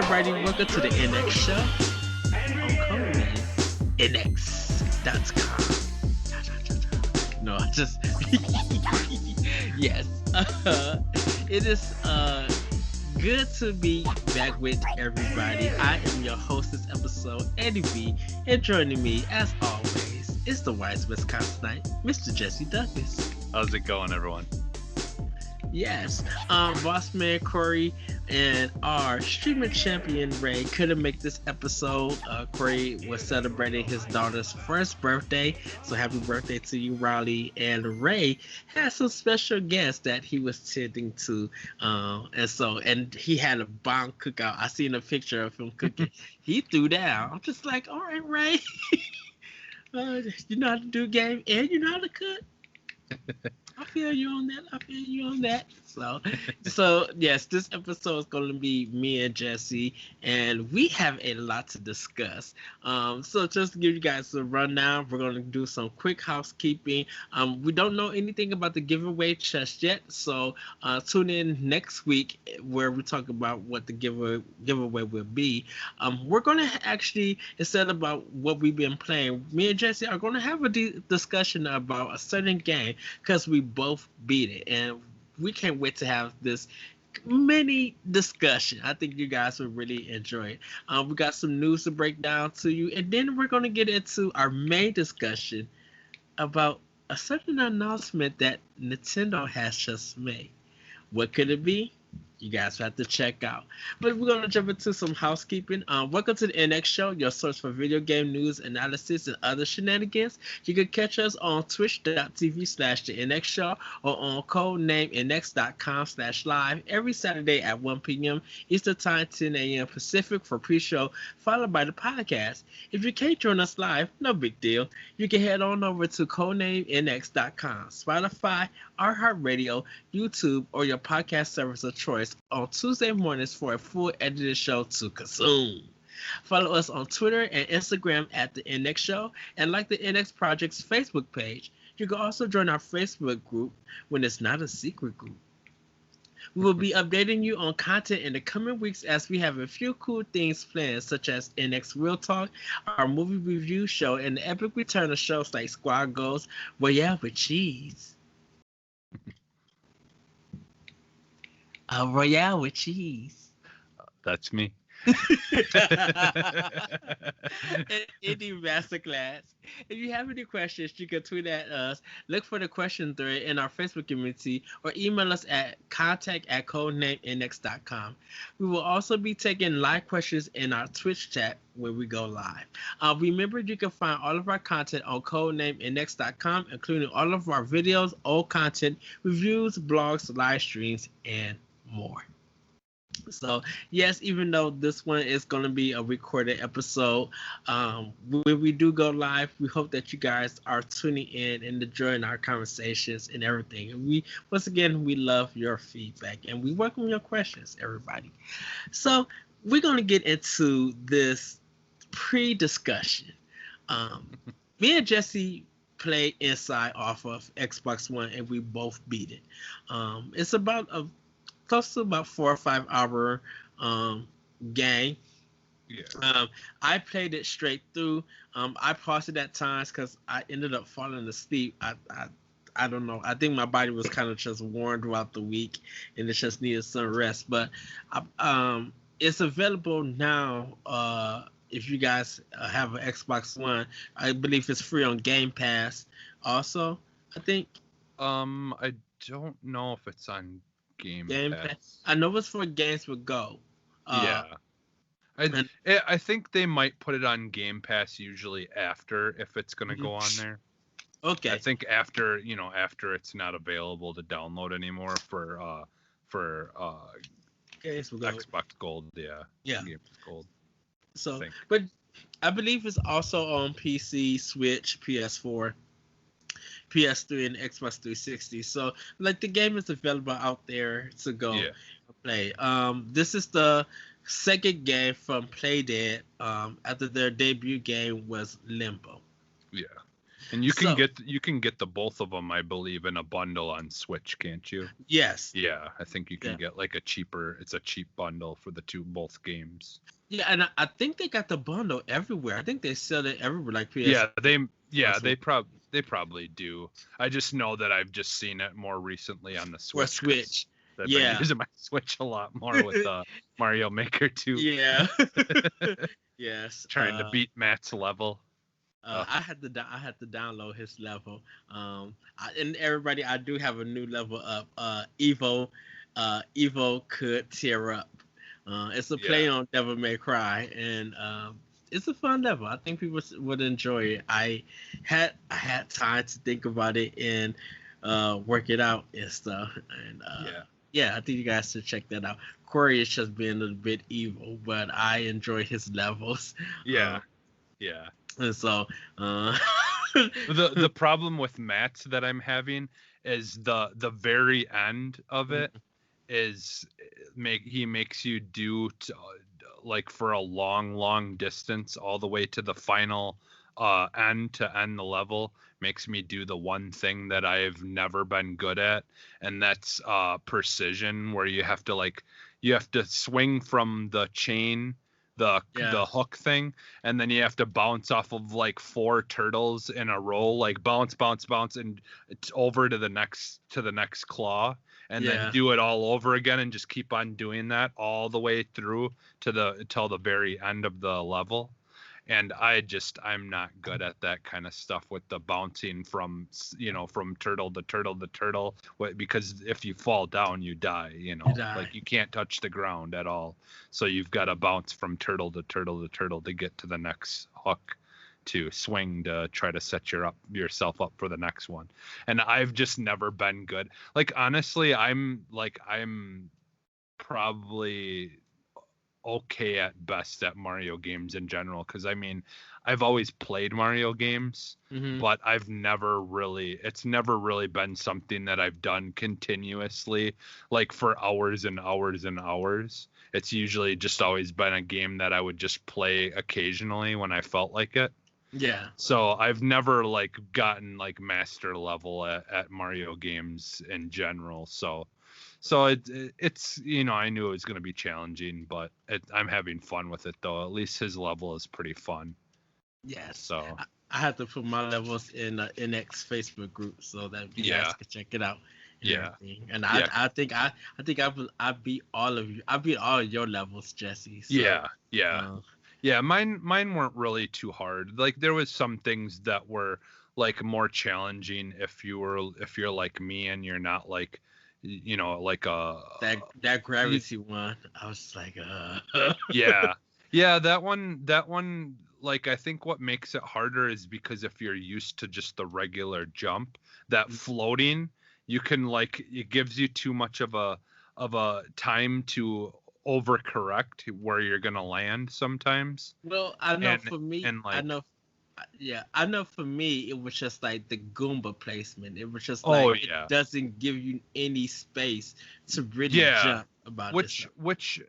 everybody. Welcome to the NX show on NX.com. No, I just yes. It is good to be back with everybody. I am your host this episode, Eddie B, and joining me, as always, is the wise Wisconsinite, Mr. Jesse Douglas. How's it going, everyone? Yes, Boss Man Corey and our streaming champion Ray couldn't make this episode. Corey was celebrating his daughter's first birthday, so happy birthday to you, Raleigh. And Ray had some special guests that he was tending to, and he had a bomb cookout. I seen a picture of him cooking. He threw down. I'm just like, all right, Ray, you know how to do game and you know how to cook. I feel you on that. So yes, this episode is going to be me and Jesse, and we have a lot to discuss. So just to give you guys a rundown, we're going to do some quick housekeeping. We don't know anything about the giveaway just yet, so tune in next week where we talk about what the giveaway will be. We're going to actually, instead about what we've been playing, me and Jesse are going to have a discussion about a certain game because we both beat it, and we can't wait to have this mini discussion. I think you guys will really enjoy it. We got some news to break down to you, and then we're going to get into our main discussion about a certain announcement that Nintendo has just made. What could it be? You guys have to check out. But we're going to jump into some housekeeping. Welcome to the NX Show, your source for video game news, analysis, and other shenanigans. You can catch us on twitch.tv/the NX Show or on codenamenx.com/live every Saturday at 1 p.m. Eastern Time, 10 a.m. Pacific for pre-show, followed by the podcast. If you can't join us live, no big deal. You can head on over to codenamenx.com, Spotify, iHeartRadio, YouTube, or your podcast service of choice on Tuesday mornings for a full edited show to consume. Follow us on Twitter and Instagram at the NX Show, and like the NX Project's Facebook page. You can also join our Facebook group when it's not a secret group. We will be updating you on content in the coming weeks as we have a few cool things planned, such as NX Real Talk, our movie review show, and the epic return of shows like Squad Goals, Royale with Cheese. Royale with cheese. That's me. Indie Masterclass. If you have any questions, you can tweet at us, look for the question thread in our Facebook community, or email us at contact@codenamenx.com. We will also be taking live questions in our Twitch chat when we go live. Remember, you can find all of our content on codenamenx.com, including all of our videos, old content, reviews, blogs, live streams, and more. So yes, even though this one is going to be a recorded episode, when we do go live, we hope that you guys are tuning in and enjoying our conversations and everything. And we, once again, we love your feedback and we welcome your questions, everybody. So we're going to get into this pre-discussion. Me and Jesse played Inside off of Xbox One, and we both beat it. It's about close to about 4 or 5 hour game. Yeah. I played it straight through. I paused it at times because I ended up falling asleep. I don't know. I think my body was kind of just worn throughout the week, and it just needed some rest. But it's available now. If you guys have an Xbox One, I believe it's free on Game Pass. Also, I think. I don't know if it's on Game Pass. I know it's for Games with Go. Yeah. I think they might put it on Game Pass usually after, if it's going to go on there. Okay. I think after it's not available to download anymore for Games with Go. Xbox Gold. Yeah. Games Gold. So, but I believe it's also on PC, Switch, PS4. PS3 and Xbox 360. So like the game is available out there to go play. This is the second game from Playdead after their debut game was Limbo. Yeah. And you can So get the both of them, I believe, in a bundle on Switch, can't you? yes, Yeah, I think you can yeah, get like it's a cheap bundle for the both games. yeah, and I think they got the bundle everywhere. I think they sell it everywhere, like PS. They probably do. I just know that I've just seen it more recently on the Or Switch because Switch. I've been Yeah. using my Switch a lot more with Mario Maker 2. Yeah. Yes. Trying to beat Matt's level. I had to download his level. And everybody, I do have a new level up. Evo could tear up. It's a play on Devil May Cry, and it's a fun level. I think people would enjoy it. I had time to think about it and work it out and stuff. And yeah, I think you guys should check that out. Corey is just being a little bit evil, but I enjoy his levels. Yeah. And so, the problem with Matt's that I'm having is the very end of it is he makes you do like for a long distance all the way to the final end to end the level. Makes me do the one thing that I've never been good at, and that's precision, where you have to swing from the chain, the hook thing, and then you have to bounce off of like 4 turtles in a row, like bounce, and it's over to the next claw, and then do it all over again, and just keep on doing that all the way through till the very end of the level. And I'm not good at that kind of stuff with the bouncing from turtle to turtle to turtle, because if you fall down, you die, like you can't touch the ground at all. So you've got to bounce from turtle to turtle to turtle to get to the next hook to swing to try to set yourself up for the next one. And I've just never been good. Like, honestly, I'm probably okay at best at Mario games in general, because I mean, I've always played Mario games, but it's never really been something that I've done continuously, like for hours and hours and hours. It's usually just always been a game that I would just play occasionally when I felt like it. Yeah. So I've never like gotten like master level at Mario games in general. So it's I knew it was going to be challenging, but I'm having fun with it though. At least his level is pretty fun. Yes. So I had to put my levels in the NX Facebook group so that you guys can check it out. Everything. And I think I beat all of you. I beat all of your levels, Jesse. So, yeah. Mine weren't really too hard. Like, there was some things that were like more challenging if you're like me and you're not like, like that gravity one. I was like, yeah, that one. Like, I think what makes it harder is because if you're used to just the regular jump, that floating, you can like, it gives you too much of a time to overcorrect where you're gonna land sometimes. Well, I know for me, I know for me, it was just like the Goomba placement. It was just like it doesn't give you any space to really jump about which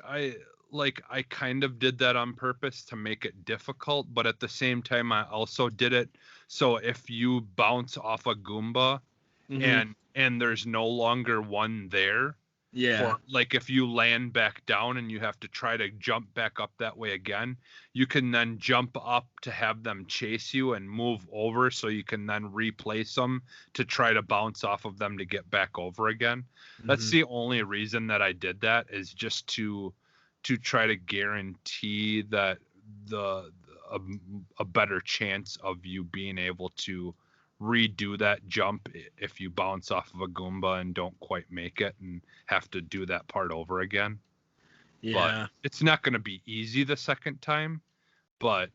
I kind of did that on purpose to make it difficult, but at the same time I also did it so if you bounce off a Goomba and there's no longer one there, or like if you land back down and you have to try to jump back up that way again, you can then jump up to have them chase you and move over, so you can then replace them to try to bounce off of them to get back over again. That's the only reason that I did that, is just to try to guarantee that a better chance of you being able to redo that jump if you bounce off of a Goomba and don't quite make it and have to do that part over again. But it's not going to be easy the second time, but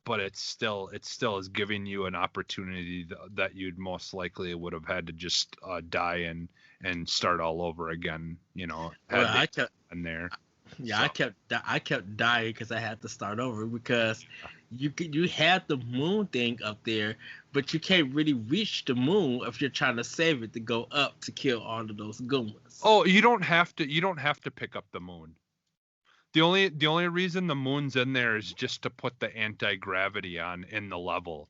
it's still is giving you an opportunity that you'd most likely would have had to just die and start all over again, I kept dying because I had to start over, because you had the moon thing up there, but you can't really reach the moon if you're trying to save it to go up to kill all of those Goombas. Oh, you don't have to pick up the moon. The only reason the moon's in there is just to put the anti-gravity on in the level.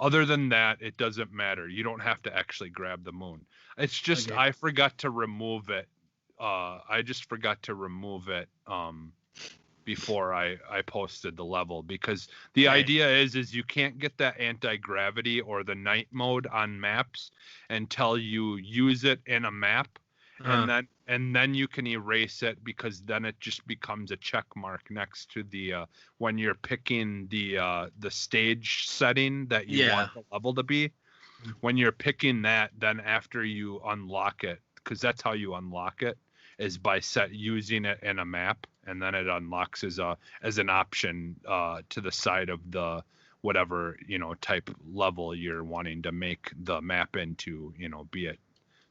Other than that, it doesn't matter. You don't have to actually grab the moon. It's just Okay. I forgot to remove it. I just forgot to remove it before I posted the level, because the Okay. idea is you can't get that anti-gravity or the night mode on maps until you use it in a map, Uh, and then you can erase it, because then it just becomes a check mark next to the when you're picking the stage setting that you yeah. want the level to be. When you're picking that, then after you unlock it, because that's how you unlock it, is by using it in a map, and then it unlocks as an option to the side of the whatever type level you're wanting to make the map into, be it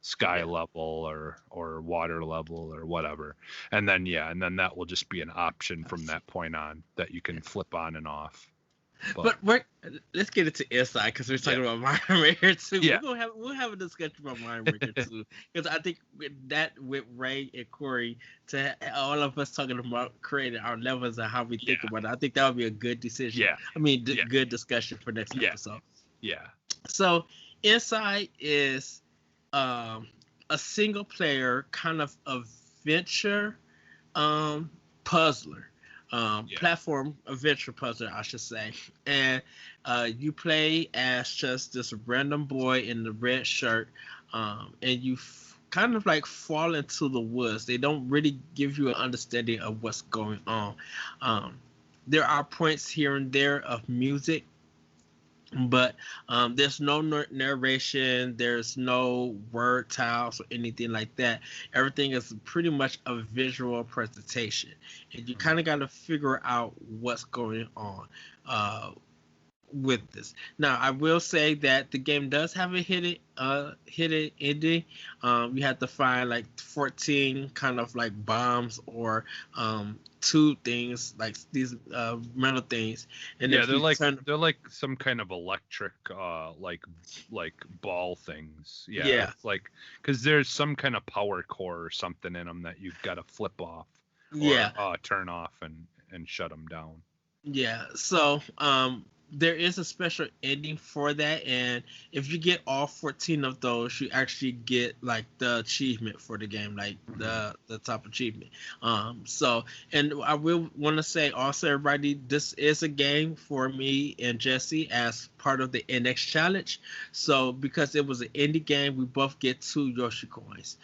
sky Yeah. level or water level or whatever. And then and then that will just be an option from that point on that you can flip on and off. But Let's get into inside, because we're yeah, talking about Mario Maker 2. yeah, We'll have a discussion about Mario Maker 2, because I think with Ray and Corey, to all of us talking about creating our levels and how we think yeah, about it, I think that would be a good decision. yeah, I mean, yeah, good discussion for next yeah, episode. yeah. So inside is a single player kind of adventure puzzler, Yeah. platform adventure puzzler, I should say. And you play as just this random boy in the red shirt, and you kind of like fall into the woods. They don't really give you an understanding of what's going on. Um, there are points here and there of music, but there's no narration, there's no word tiles or anything like that. Everything is pretty much a visual presentation, and you kind of got to figure out what's going on with this. Now, I will say that the game does have a hidden ending. You have to find like 14 kind of like bombs or two things like these metal things, and Yeah, if you turn, they're like some kind of electric like ball things. Yeah, yeah, it's like because there's some kind of power core or something in them that you've got to flip off or yeah, turn off and shut them down. yeah. So there is a special ending for that, and if you get all 14 of those, you actually get like the achievement for the game, like Mhm. the top achievement. So, and I will want to say also, everybody, this is a game for me and Jesse as part of the NX challenge. So because it was an indie game, we both get 2 Yoshi coins.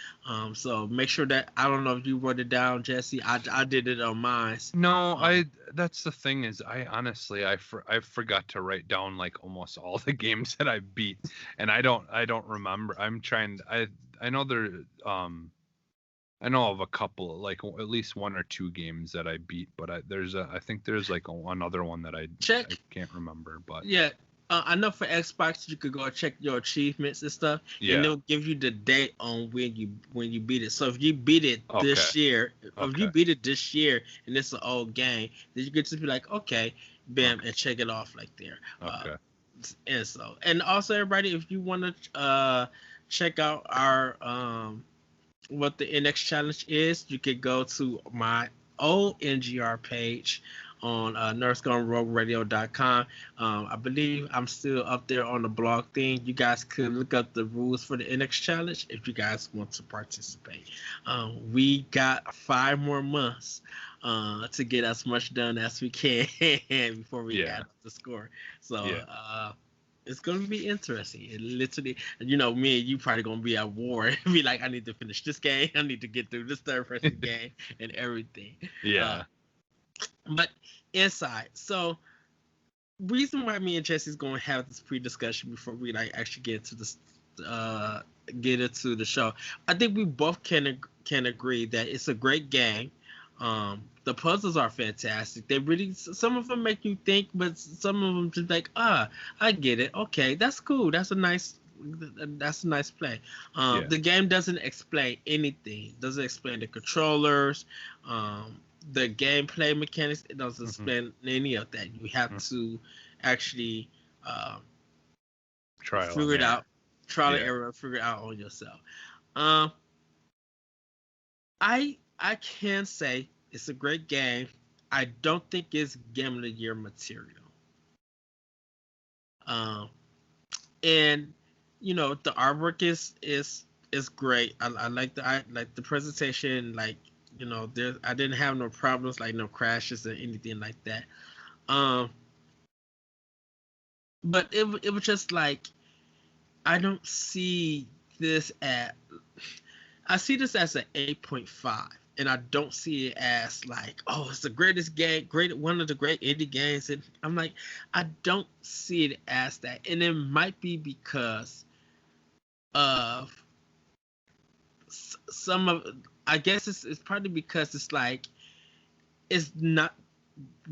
So make sure that, I don't know if you wrote it down, Jesse. I did it on mine. No, Um, that's the thing is I honestly I forgot to write down like almost all the games that I beat, and I don't remember. I'm trying I know there I know of a couple, like at least 1 or 2 games that I beat, but I think there's like one other one that I check. can't remember, but Yeah, I know for Xbox you could go check your achievements and stuff, and yeah. they'll give you the date on when you beat it. So if you beat it Okay. this year, or if you Okay. beat it this year and it's an old game, then you could just be like, okay, bam, Okay. and check it off like there. Okay. And also everybody, if you want to check out our what the NX challenge is, you could go to my old NGR page on nursegonerogueradio.com. I believe I'm still up there on the blog thing. You guys could look up the rules for the NX challenge if you guys want to participate. We got 5 more months to get as much done as we can before we Yeah. add up the score. So Yeah. it's gonna be interesting. It literally, me and you probably gonna be at war and be like, I need to finish this game. I need to get through this third person game and everything. Uh, Yeah. but inside, so reason why me and Jesse's gonna have this pre-discussion before we like actually get into this, get into the show. I think we both can agree that it's a great game. The puzzles are fantastic. They really, some of them make you think, but some of them just like, I get it. Okay, that's cool. That's a nice play. Yeah. The game doesn't explain anything. Doesn't explain the controllers, the gameplay mechanics. It doesn't Hmm. explain any of that. You have to actually Trial and figure it error. out, trial and Yeah. error, figure it out on yourself. Um, I can say it's a great game. I don't think it's Game of the Year material. Um, and the artwork is great. I like the presentation. Like there I didn't have no problems, like no crashes or anything like that. Um, but it was just like I don't see this at I see this as an 8.5, and I don't see it as like, oh, it's the greatest game, great one of the great indie games. And I'm like, I don't see it as that, and it might be because of some of. I guess it's probably because it's like it's not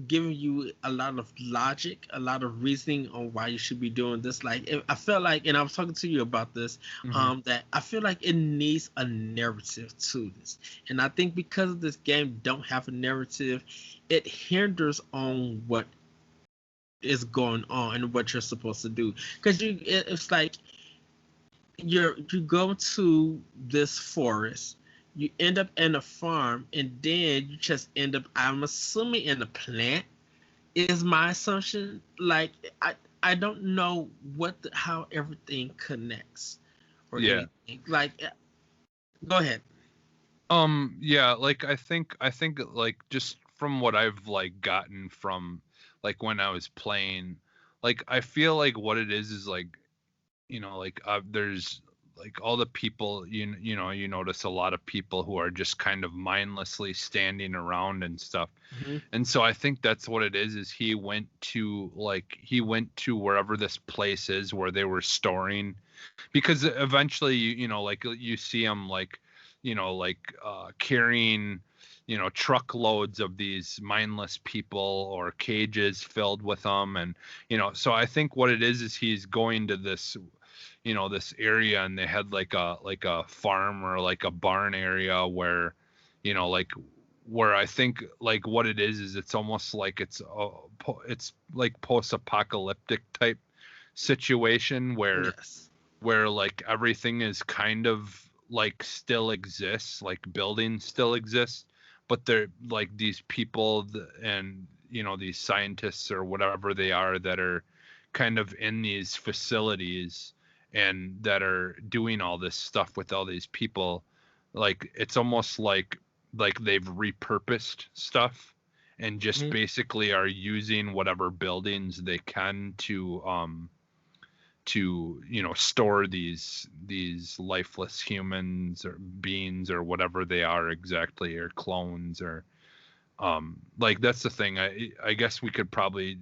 giving you a lot of logic, a lot of reasoning on why you should be doing this. Like I felt like, and I was talking to you about this, Mm-hmm. that I feel like it needs a narrative to this, and I think because of this game don't have a narrative, it hinders on what is going on and what you're supposed to do. Because it's like you go to this forest, you end up in a farm, and then you just end up, I'm assuming, in a plant, is my assumption. Like I don't know how everything connects or Yeah. anything. Like go ahead. Yeah, like I think like just from what I've like gotten from like when I was playing, like I feel like what it is like, like there's like all the people, you notice a lot of people who are just kind of mindlessly standing around and stuff. Hmm. And so I think that's what it is he went to wherever this place is where they were storing, because eventually like you see them like carrying truckloads of these mindless people or cages filled with them. And so I think what it is he's going to this area, and they had like a farm or like a barn area where like where I think like what it is it's almost like it's like post-apocalyptic type situation Yes. where like everything is kind of like still exists, like buildings still exist, but they're like these people and these scientists or whatever they are that are kind of in these facilities and that are doing all this stuff with all these people. Like it's almost like they've repurposed stuff and just Hmm. basically are using whatever buildings they can to store these lifeless humans or beings or whatever they are exactly, or clones, or like that's the thing. I guess we should probably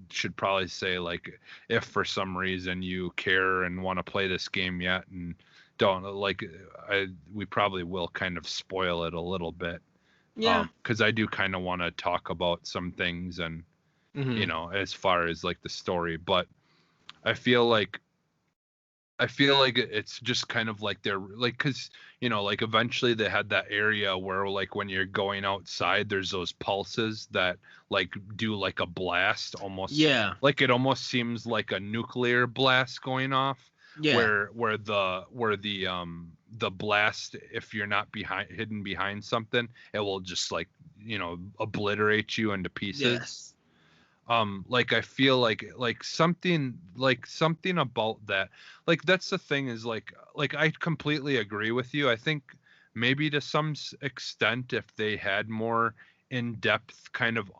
say, like, if for some reason you care and want to play this game yet and don't like, we probably will kind of spoil it a little bit, Yeah. because I do kind of want to talk about some things, and Hmm. as far as like the story. But I feel like I feel like it's just kind of like they're like, because like eventually they had that area where like when you're going outside, there's those pulses that like do like a blast, almost Yeah. like it almost seems like a nuclear blast going off, Yeah. where the blast, if you're not hidden behind something, it will just like obliterate you into pieces. Yes. Like I feel like something about that, like that's the thing, is like I completely agree with you. I think maybe to some extent, if they had more in-depth kind of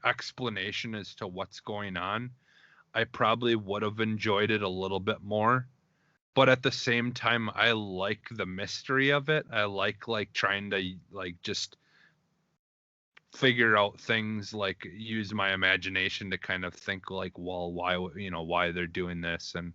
explanation as to what's going on, I probably would have enjoyed it a little bit more. But at the same time, I like the mystery of it. I like trying to like just figure out things, like use my imagination to kind of think like, well, why they're doing this and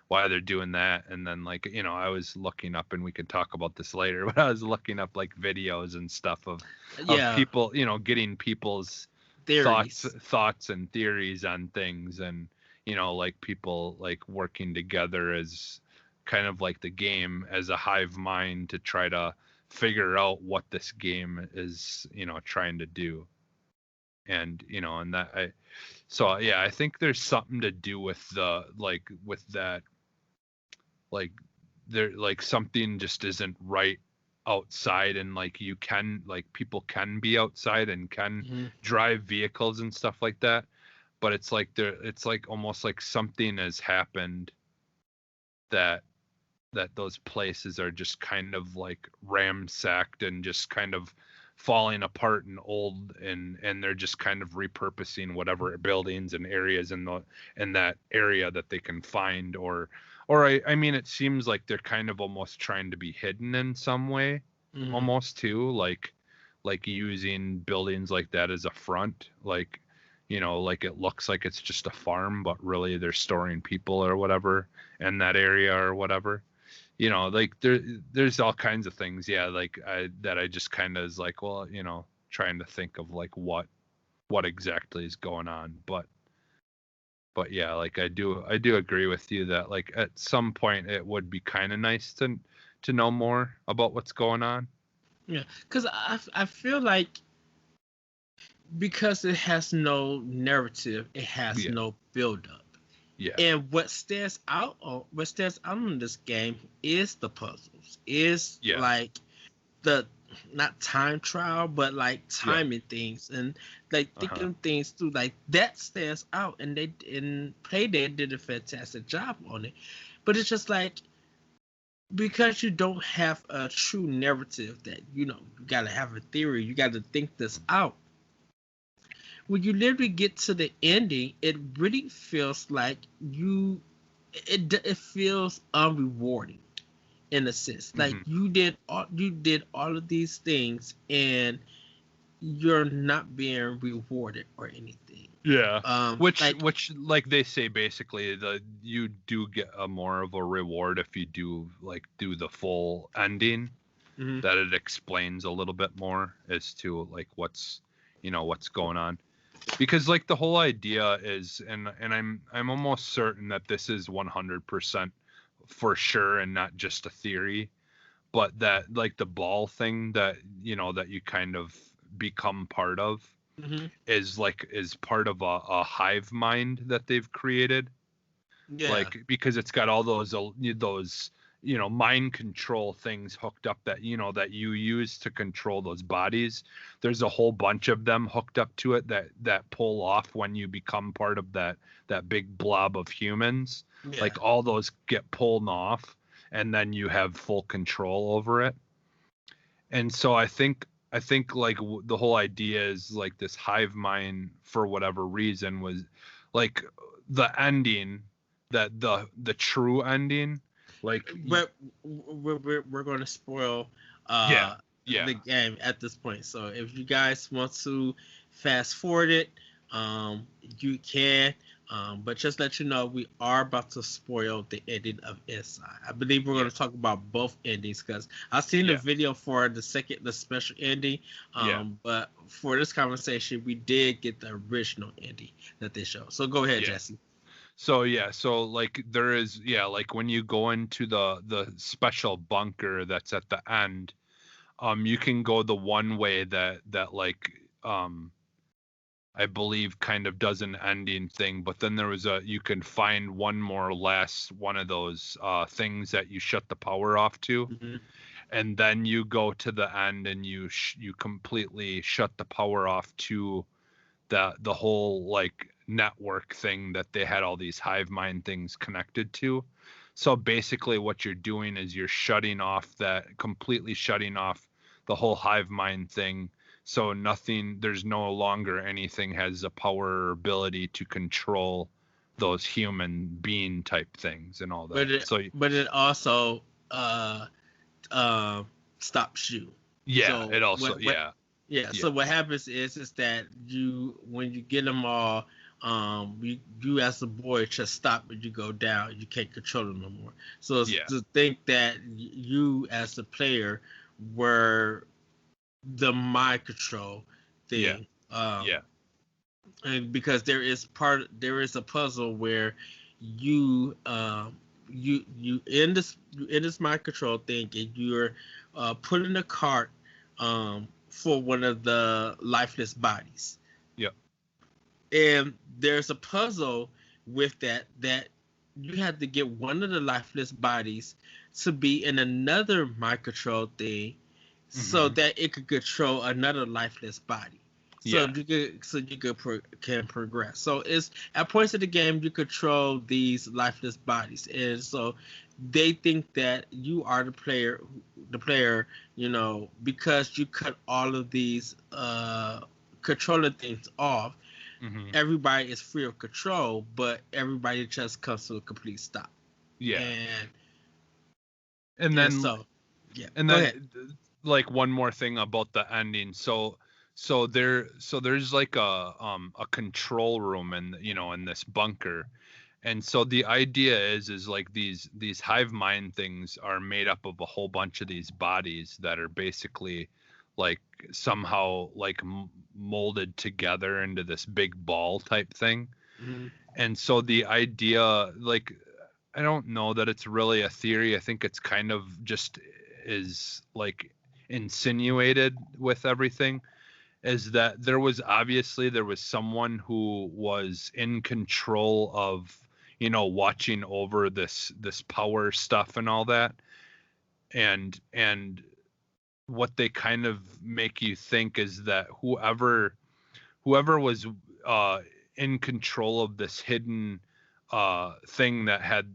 why they're doing that. And then like I was looking up, and we could talk about this later, but I was looking up like videos and stuff of Yeah. people, getting people's thoughts Theories. thoughts and theories on things. And like people like working together as kind of like the game as a hive mind to try to figure out what this game is trying to do. And and that I so yeah, I think there's something to do with the like with that, like there like something just isn't right outside. And like you can like people can be outside and can Hmm. drive vehicles and stuff like that, but it's like almost like something has happened that those places are just kind of like ramsacked and just kind of falling apart and old, and they're just kind of repurposing whatever buildings and areas in that area that they can find, or I mean it seems like they're kind of almost trying to be hidden in some way, almost too, like using buildings like that as a front, like, you know, like it looks like it's just a farm, but really they're storing people or whatever in that area or whatever. You know, like there's all kinds of things, yeah, like I just kind of is like, well, you know, trying to think of like what exactly is going on, but yeah, like I do agree with you that like at some point it would be kind of nice to know more about what's going on. Yeah, because I feel like because it has no narrative, it has Yeah. no build up. Yeah. And what stands out on this game is the puzzles. Is Yeah. like the not time trial, but like timing things and like thinking things through. Like that stands out, and they in Payday did a fantastic job on it. But it's just like because you don't have a true narrative that you gotta have a theory, you gotta think this out. When you literally get to the ending, it really feels like it feels unrewarding in a sense. Like you did all of these things and you're not being rewarded or anything. Yeah. Which like they say basically you do get a more of a reward if you do the full ending, that it explains a little bit more as to like what's going on. Because like the whole idea is, and I'm almost certain that this is 100% for sure and not just a theory, but that like the ball thing that that you kind of become part of is part of a hive mind that they've created. Yeah. Like because it's got all those mind control things hooked up that that you use to control those bodies. There's a whole bunch of them hooked up to it that pull off when you become part of that big blob of humans. Yeah. Like all those get pulled off, and then you have full control over it. And so I think like the whole idea is like this hive mind for whatever reason was like the ending, that the true ending, like we're going to spoil yeah the game at this point. So if you guys want to fast forward it, you can. But just let you know, we are about to spoil the ending of Inside. I believe we're going to talk about both endings because I've seen the video for the special ending. But for this conversation, we did get the original ending that they showed. So go ahead, Jesse. So like there is like when you go into the special bunker that's at the end, you can go the one way that like I believe kind of does an ending thing, but then there was you can find one more or less one of those things that you shut the power off to, and then you go to the end and you completely shut the power off to the whole like network thing that they had all these hive mind things connected to. So basically what you're doing is you're completely shutting off the whole hive mind thing. So there's no longer anything has a power or ability to control those human being type things and all that. But it also stops you. Yeah, so it also So what happens is that when you get them all, you as a boy just stop and you go down. You can't control them no more. So to think that you as a player were the mind control thing. And because there is a puzzle where you in this mind control thing, and you're put in a cart for one of the lifeless bodies. Yep. And there's a puzzle with that you have to get one of the lifeless bodies to be in another mind control thing so that it could control another lifeless body. Yeah. can progress. So it's at points of the game you control these lifeless bodies, and so they think that you are the player, because you cut all of these controller things off. Hmm. Everybody is free of control, but everybody just comes to a complete stop. Yeah. And And and then so yeah, and go ahead. then like one more thing about the ending. So there's like a control room in in this bunker. And so the idea is like these hive mind things are made up of a whole bunch of these bodies that are basically like somehow like molded together into this big ball type thing. Mhm. And so the idea, like, I don't know that it's really a theory. I think it's kind of just is like insinuated with everything, is that there was someone who was in control of watching over this power stuff and all that. And what they kind of make you think is that whoever was uh in control of this hidden thing that had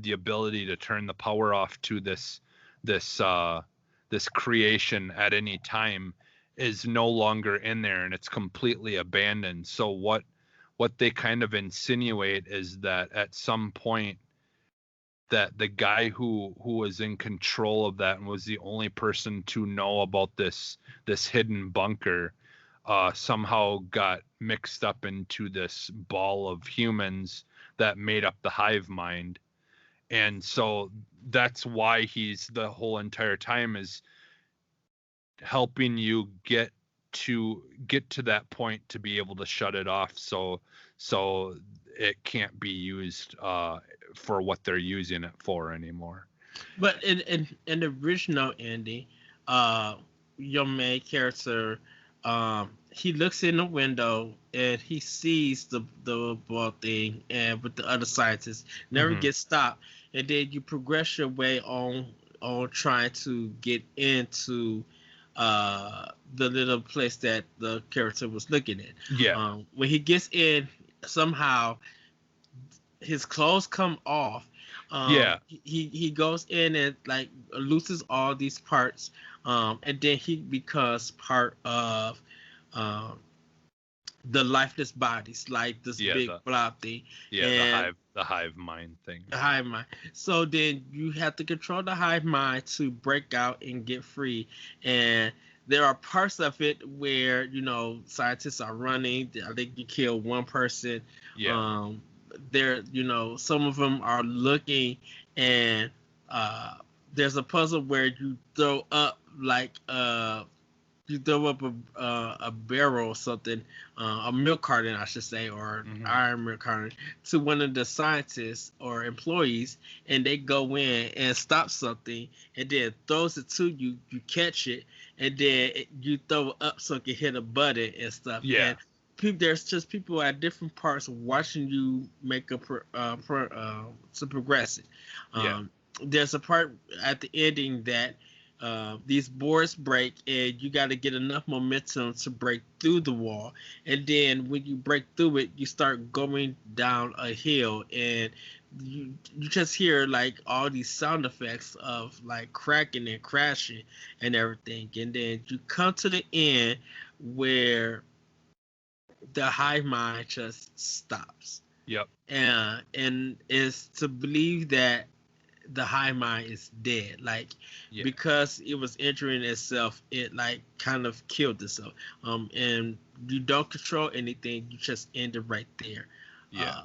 the ability to turn the power off to this this creation at any time is no longer in there, and it's completely abandoned. So what they kind of insinuate is that at some point that the guy who was in control of that and was the only person to know about this hidden bunker somehow got mixed up into this ball of humans that made up the hive mind. And so that's why he's the whole entire time is helping you get to that point to be able to shut it off, so it can't be used for what they're using it for anymore. But in the original ending, uh, your main character, he looks in the window and he sees the ball thing, and with the other scientists, never Hmm. gets stopped, and then you progress your way on trying to get into the little place that the character was looking at. Yeah. When he gets in, somehow his clothes come off. Yeah. He goes in and like looses all these parts, and then he becomes part of um, the lifeless bodies, like this Yeah. big blob thing, Yeah, and the hive mind thing. the hive mind. So then you have to control the hive mind to break out and get free. And there are parts of it where scientists are running. I think you kill one person. Yeah. Um, some of them are looking, and uh, there's a puzzle where you throw up a barrel or something, a milk carton, I should say, or Hmm. iron milk carton, to one of the scientists or employees, and they go in and stop something, and then throws it to you. You catch it, and then you throw it up so it can hit a button and stuff. Yeah. And there's just people at different parts watching you make to progress it. Yeah. Um, there's a part at the ending that these boards break, and you got to get enough momentum to break through the wall. And then when you break through it, you start going down a hill, and you just hear like all these sound effects of like cracking and crashing and everything. And then you come to the end where the hive mind just stops. Yep. And is to believe that the hive mind is dead, like, Yeah. because it was injuring itself, it like kind of killed itself. And you don't control anything, you just end it right there. Yeah. uh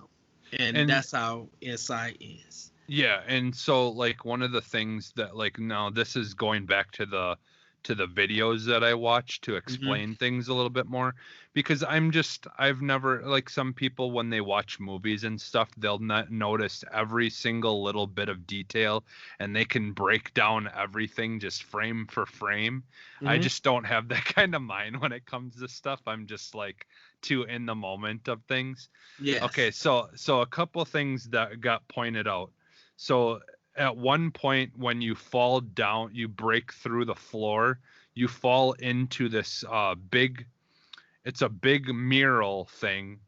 and And that's how Inside ends. yeah, and so like one of the things that like now this is going back to the videos that I watch to Hmm. explain things a little bit more, because I've never, like, some people when they watch movies and stuff, they'll not notice every single little bit of detail, and they can break down everything just frame for frame. I Hmm. just don't have that kind of mind when it comes to stuff. I'm just like too in the moment of things. Okay, Yes. so a couple things that got pointed out. So at one point when you fall down, you break through the floor, you fall into this big, It's a big mural thing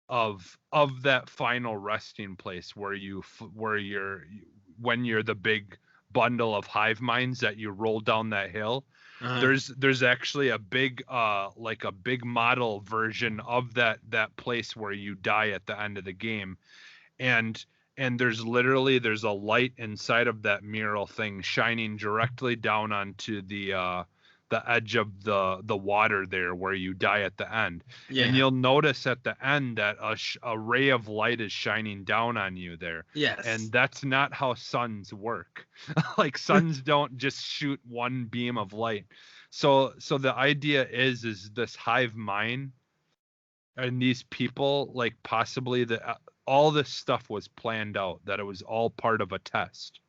of that final resting place where where when you're the big bundle of hive minds that you roll down that hill. Uh-huh. There's actually a big like a big model version of that place where you die at the end of the game. And there's a light inside of that mural thing shining directly down onto the edge of the water there where you die at the end. And Yeah. you'll notice at the end that a ray of light is shining down on you there. Yes. And that's not how suns work. Like suns don't just shoot one beam of light. So the idea is this hive mind and these people, like possibly all this stuff was planned out, that it was all part of a test,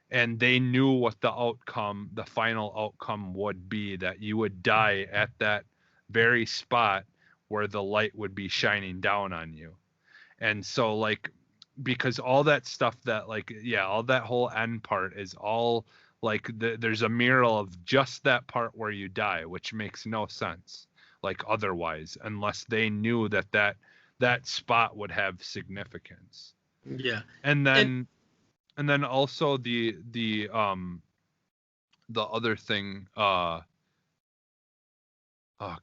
and they knew what the final outcome would be, that you would die at that very spot where the light would be shining down on you. And so, like, because all that stuff that, like, yeah, all that whole end part is all like there's a mural of just that part where you die, which makes no sense like otherwise, unless they knew that spot would have significance. Yeah. And And then also the other thing, oh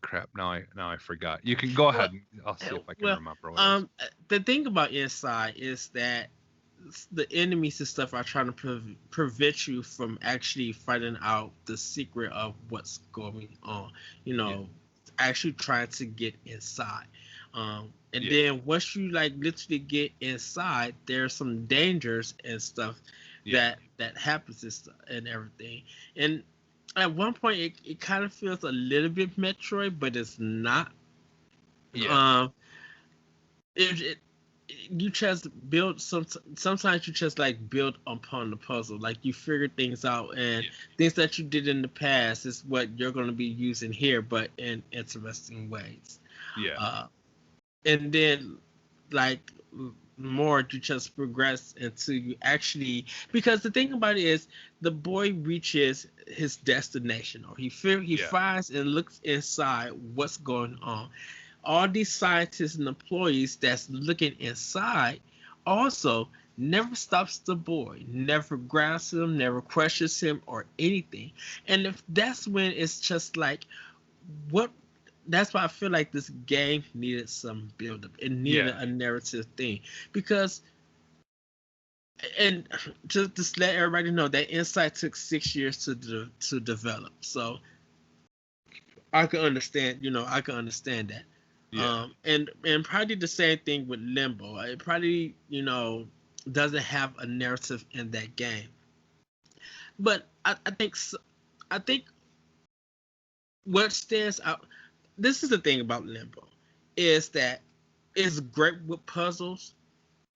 crap, now I forgot. You can go well, ahead. I'll see if I can well, remember what it was. the thing about inside is that the enemies and stuff are trying to prevent you from actually finding out the secret of what's going on. You know, Yeah. actually trying to get inside. And Yeah. then once you like literally get inside, there's some dangers and stuff Yeah. that happens and, and everything. And at one point, it kind of feels a little bit Metroid, but it's not. Yeah. Um, it you just build sometimes you just like build upon the puzzle, like you figure things out, and Yeah. things that you did in the past is what you're going to be using here, but in interesting ways. Yeah. uh and then like more you just progress until you actually, because the thing about it is the boy reaches his destination, or he Yeah. finds and looks inside what's going on. All these scientists and employees that's looking inside also never stops the boy, never grabs him, never questions him or anything. And if that's when it's just like, what, that's why I feel like this game needed some build up. It needed Yeah. a narrative thing. Because, and just let everybody know that Insight took 6 years to develop. So I can understand, I can understand that. Yeah. And probably the same thing with Limbo. It probably, doesn't have a narrative in that game. But I think what stands out. This is the thing about Limbo, is that it's great with puzzles,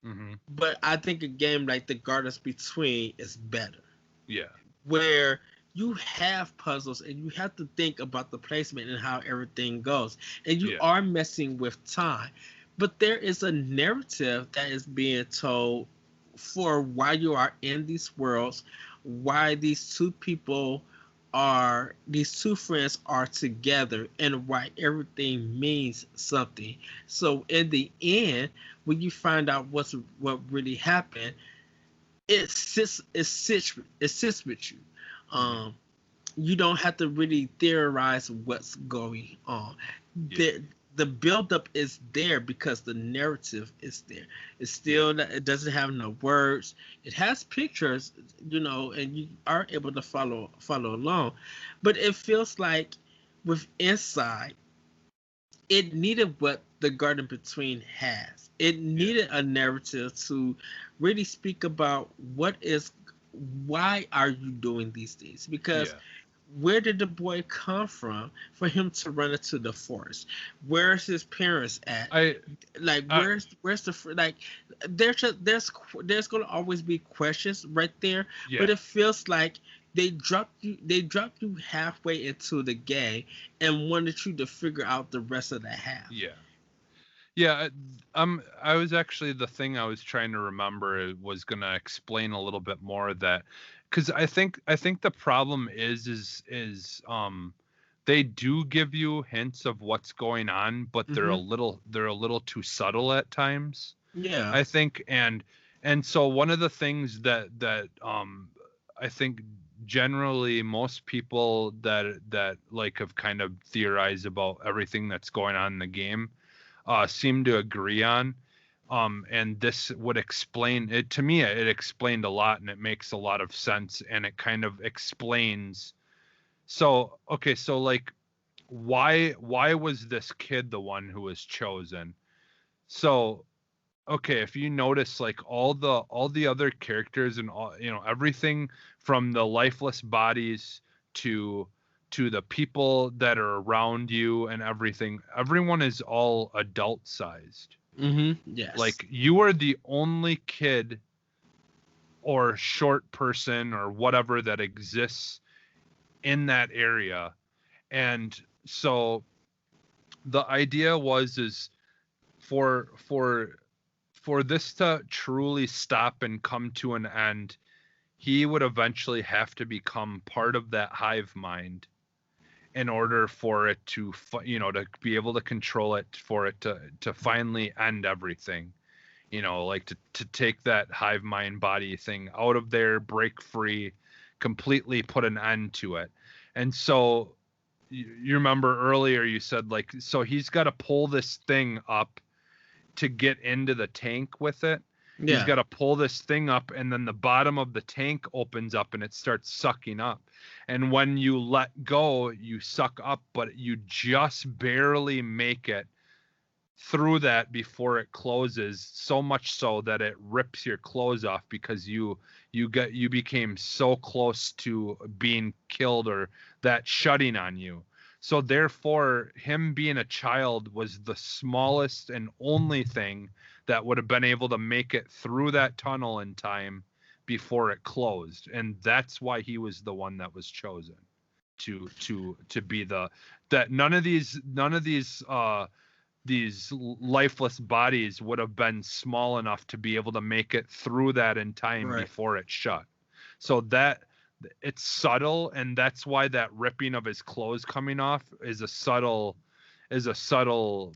Mm-hmm. but I think a game like The Gardens Between is better, Yeah. where you have puzzles and you have to think about the placement and how everything goes, and you Yeah. are messing with time, but there is a narrative that is being told for why you are in these worlds, why these two friends are together, and why everything means something. So in the end, when you find out what really happened, it sits with you. Mm-hmm. Um, you don't have to really theorize what's going on. Yeah. The buildup is there because the narrative is there. It's Yeah. still it doesn't have no words. It has pictures, and you are able to follow along. But it feels like with Inside, it needed what the Garden Between has. It Yeah. needed a narrative to really speak about why are you doing these things? Because Yeah. where did the boy come from for him to run into the forest? Where's his parents at? I Like I where's like there's gonna always be questions right there, but yeah. it feels like they dropped you halfway into the game and wanted you to figure out the rest of the half. Yeah. Yeah, I was actually, the thing I was trying to remember was gonna explain a little bit more of that, because I think the problem is they do give you hints of what's going on, but they're Mm-hmm. a little too subtle at times, Yeah. I think. And so one of the things that I think generally most people that like have kind of theorized about everything that's going on in the game seem to agree on. And this would explain it to me. It explained a lot, and it makes a lot of sense, and it kind of explains. So okay, so like, why was this kid the one who was chosen? So okay, if you notice, like all the other characters and all, you know, everything from the lifeless bodies to the people that are around you and everything, everyone is all adult sized. Mm-hmm. Yes. Like you are the only kid or short person or whatever that exists in that area. And so the idea was is for this to truly stop and come to an end, he would eventually have to become part of that hive mind in order for it to to be able to control it, for it to finally end everything. Like to take that hive mind body thing out of there, break free, completely put an end to it. And so you remember earlier you said, like, so he's got to pull this thing up to get into the tank with it. He's Yeah. got to pull this thing up, and then the bottom of the tank opens up and it starts sucking up. And when you let go, you suck up, but you just barely make it through that before it closes, so much so that it rips your clothes off because you became so close to being killed, or that shutting on you. So therefore him being a child was the smallest and only thing that would have been able to make it through that tunnel in time before it closed. And that's why he was the one that was chosen to be the that none of these lifeless bodies would have been small enough to be able to make it through that in time Right. before it shut. So that it's subtle, and that's why that ripping of his clothes coming off is a subtle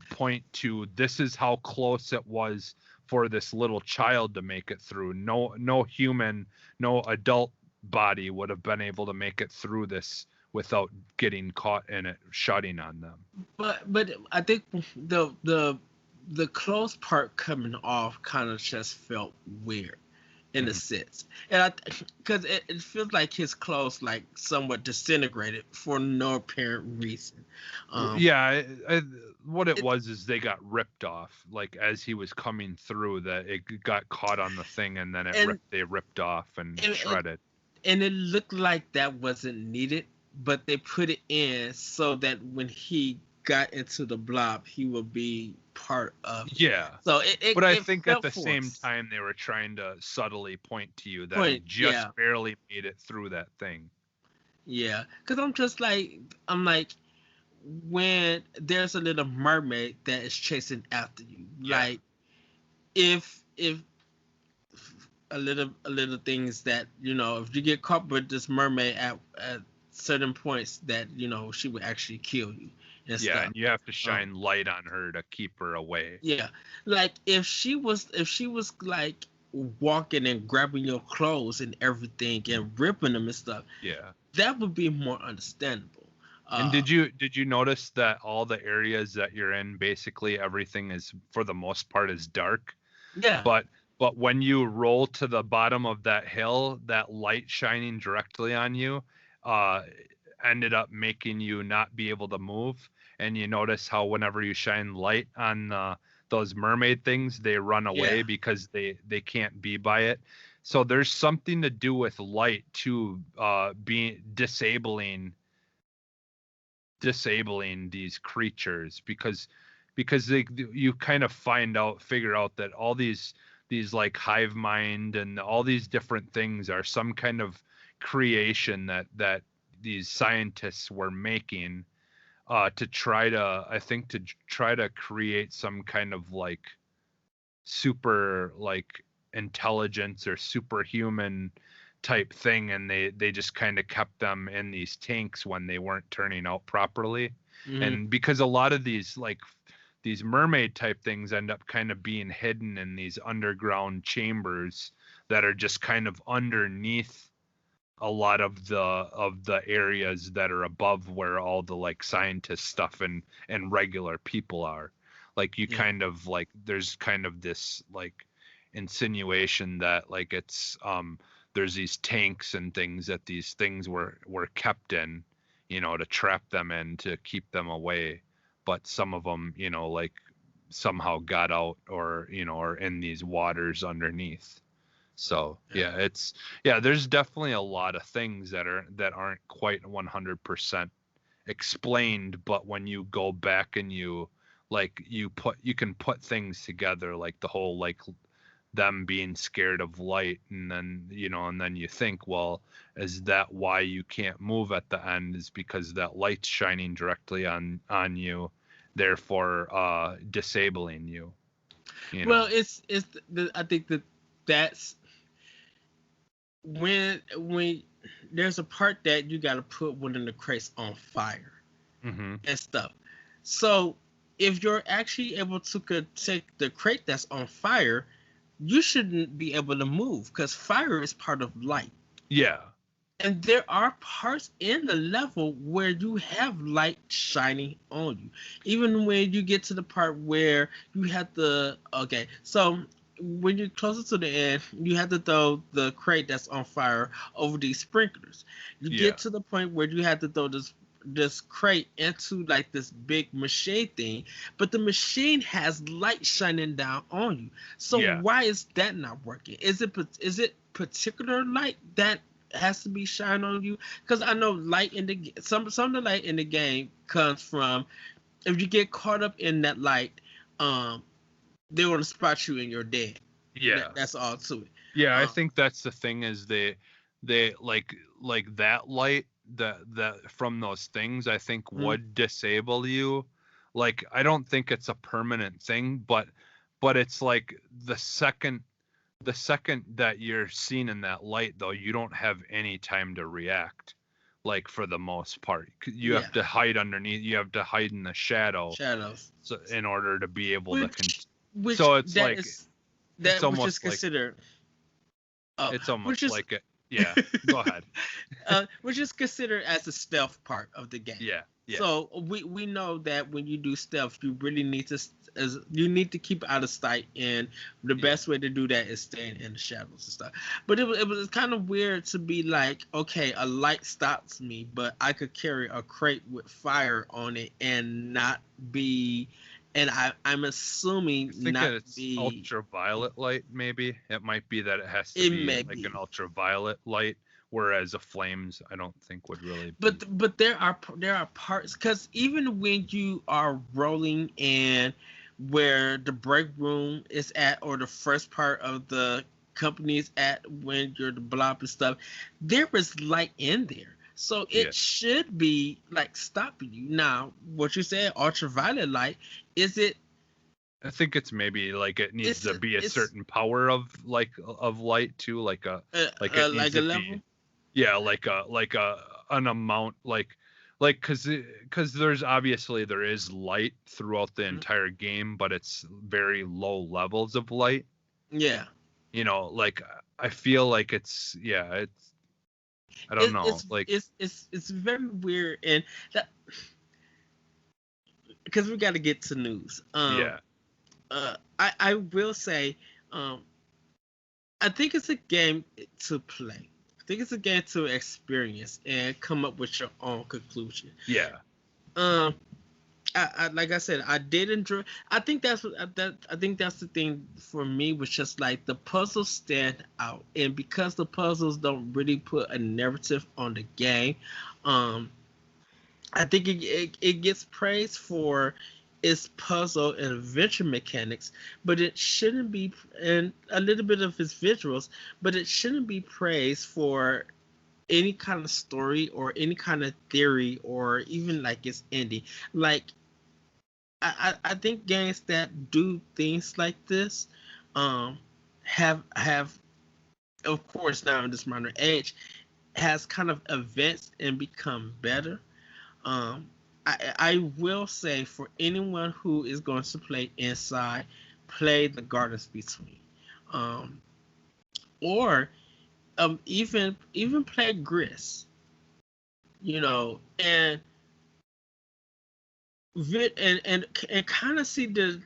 point to this is how close it was for this little child to make it through. No human, no adult body would have been able to make it through this without getting caught in it shutting on them. But I think the clothes part coming off kind of just felt weird in a Mhm. sense, and because it feels like his clothes like somewhat disintegrated for no apparent reason. Um, Yeah, what it it was is they got ripped off, like as he was coming through, that it got caught on the thing, and then and they ripped off and and and shredded. and it looked like that wasn't needed, but they put it in so that when he got into the blob, he would be part of it. Yeah, So but I it think at felt the same forced. time they were trying to subtly point to you that he Point, just yeah, barely made it through that thing. yeah. Because I'm like, when there's a little mermaid that is chasing after you, Yeah, like if a little things that if you get caught with this mermaid at certain points that she would actually kill you and yeah, stuff. and you have to Um, shine light on her to keep her away. yeah, like if she was like walking and grabbing your clothes and everything and ripping them and stuff, Yeah. that would be more understandable. And Uh, did you notice that all the areas that you're in, basically everything is for the most part is dark? yeah, but when you roll to the bottom of that hill, that light shining directly on you uh ended up making you not be able to move. And you notice how whenever you shine light on those mermaid things, they run yeah, away because they can't be by it. So there's something to do with light to being disabling these creatures, because you kind of figure out that all these like hive mind and all these different things are some kind of creation that these scientists were making to try to, I think, to try to create some kind of like super like intelligence or superhuman type thing, and they just kind of kept them in these tanks when they weren't turning out properly. Mm-hmm. And because a lot of these these mermaid type things end up kind of being hidden in these underground chambers that are just kind of underneath a lot of the areas that are above where all the like scientist stuff and regular people are. Like you Yeah. kind of like there's kind of this like insinuation that like it's there's these tanks and things that these things were kept in, you know, to trap them in to keep them away. But some of them, you know, like somehow got out or, you know, are in these waters underneath. So yeah, it's there's definitely a lot of things that aren't quite 100% explained, but when you go back and you you can put things together, like the whole like them being scared of light, and then you know, and then you think, well, is that why you can't move at the end, is because that light's shining directly on you, therefore disabling you, you Well, know. I think that's when there's a part that you got to put one of the crates on fire Mm-hmm. and stuff. So if you're actually able to take the crate that's on fire, you shouldn't be able to move because fire is part of light. Yeah. And there are parts in the level where you have light shining on you. Even when you get to the part where you have to, okay, so when you're closer to the end, you have to throw the crate that's on fire over these sprinklers. You get to the point where you have to throw this crate into like this big machine thing, but the machine has light shining down on you. So why is that not working? Is it particular light that has to be shining on you? Because I know light in the some of the light in the game comes from, if you get caught up in that light, they want to spot you and you're dead. Yeah. That's all to it. Yeah, I think that's the thing, is they like that light that from those things, I think would disable you. Like I don't think it's a permanent thing, but it's like the second that you're seen in that light, though, you don't have any time to react. Like for the most part, you have to hide underneath. You have to hide in the shadows, so in order to be able to. So it's like it's almost like considered. it's almost like it. Yeah, go ahead. Which is considered as the stealth part of the game. Yeah. So we know that when you do stealth, you really need to keep out of sight, and the best way to do that is staying in the shadows and stuff. But it was kind of weird to be like, okay, a light stops me, but I could carry a crate with fire on it and not be. And I'm assuming it's ultraviolet light. Maybe it might be that it has to be like an ultraviolet light, whereas a flames I don't think would really be. But there are parts, because even when you are rolling and where the break room is at, or the first part of the company is at, when you're the blob and stuff, there is light in there. So it should be like stopping you. Now, what you said, ultraviolet light, is it? I think it's maybe like it needs to be a certain power of light too, like a level. Yeah, like an amount, like because there's obviously there is light throughout the entire game, but it's very low levels of light. Yeah. You know, like I feel like it's I don't know. It's very weird, and that, because we got to get to news. I will say, I think it's a game to play. I think it's a game to experience and come up with your own conclusion. Yeah. I like I said, I did enjoy. I think that's the thing for me, was just like the puzzles stand out, and because the puzzles don't really put a narrative on the game, I think it gets praised for its puzzle and adventure mechanics, but it shouldn't be, and a little bit of its visuals, but it shouldn't be praised for any kind of story or any kind of theory, or even like its ending. Like I think games that do things like this have of course, now in this modern age, has kind of advanced and become better. Um, I will say for anyone who is going to play Inside, play the Gardens Between, um, or even play Gris, and and kind of see the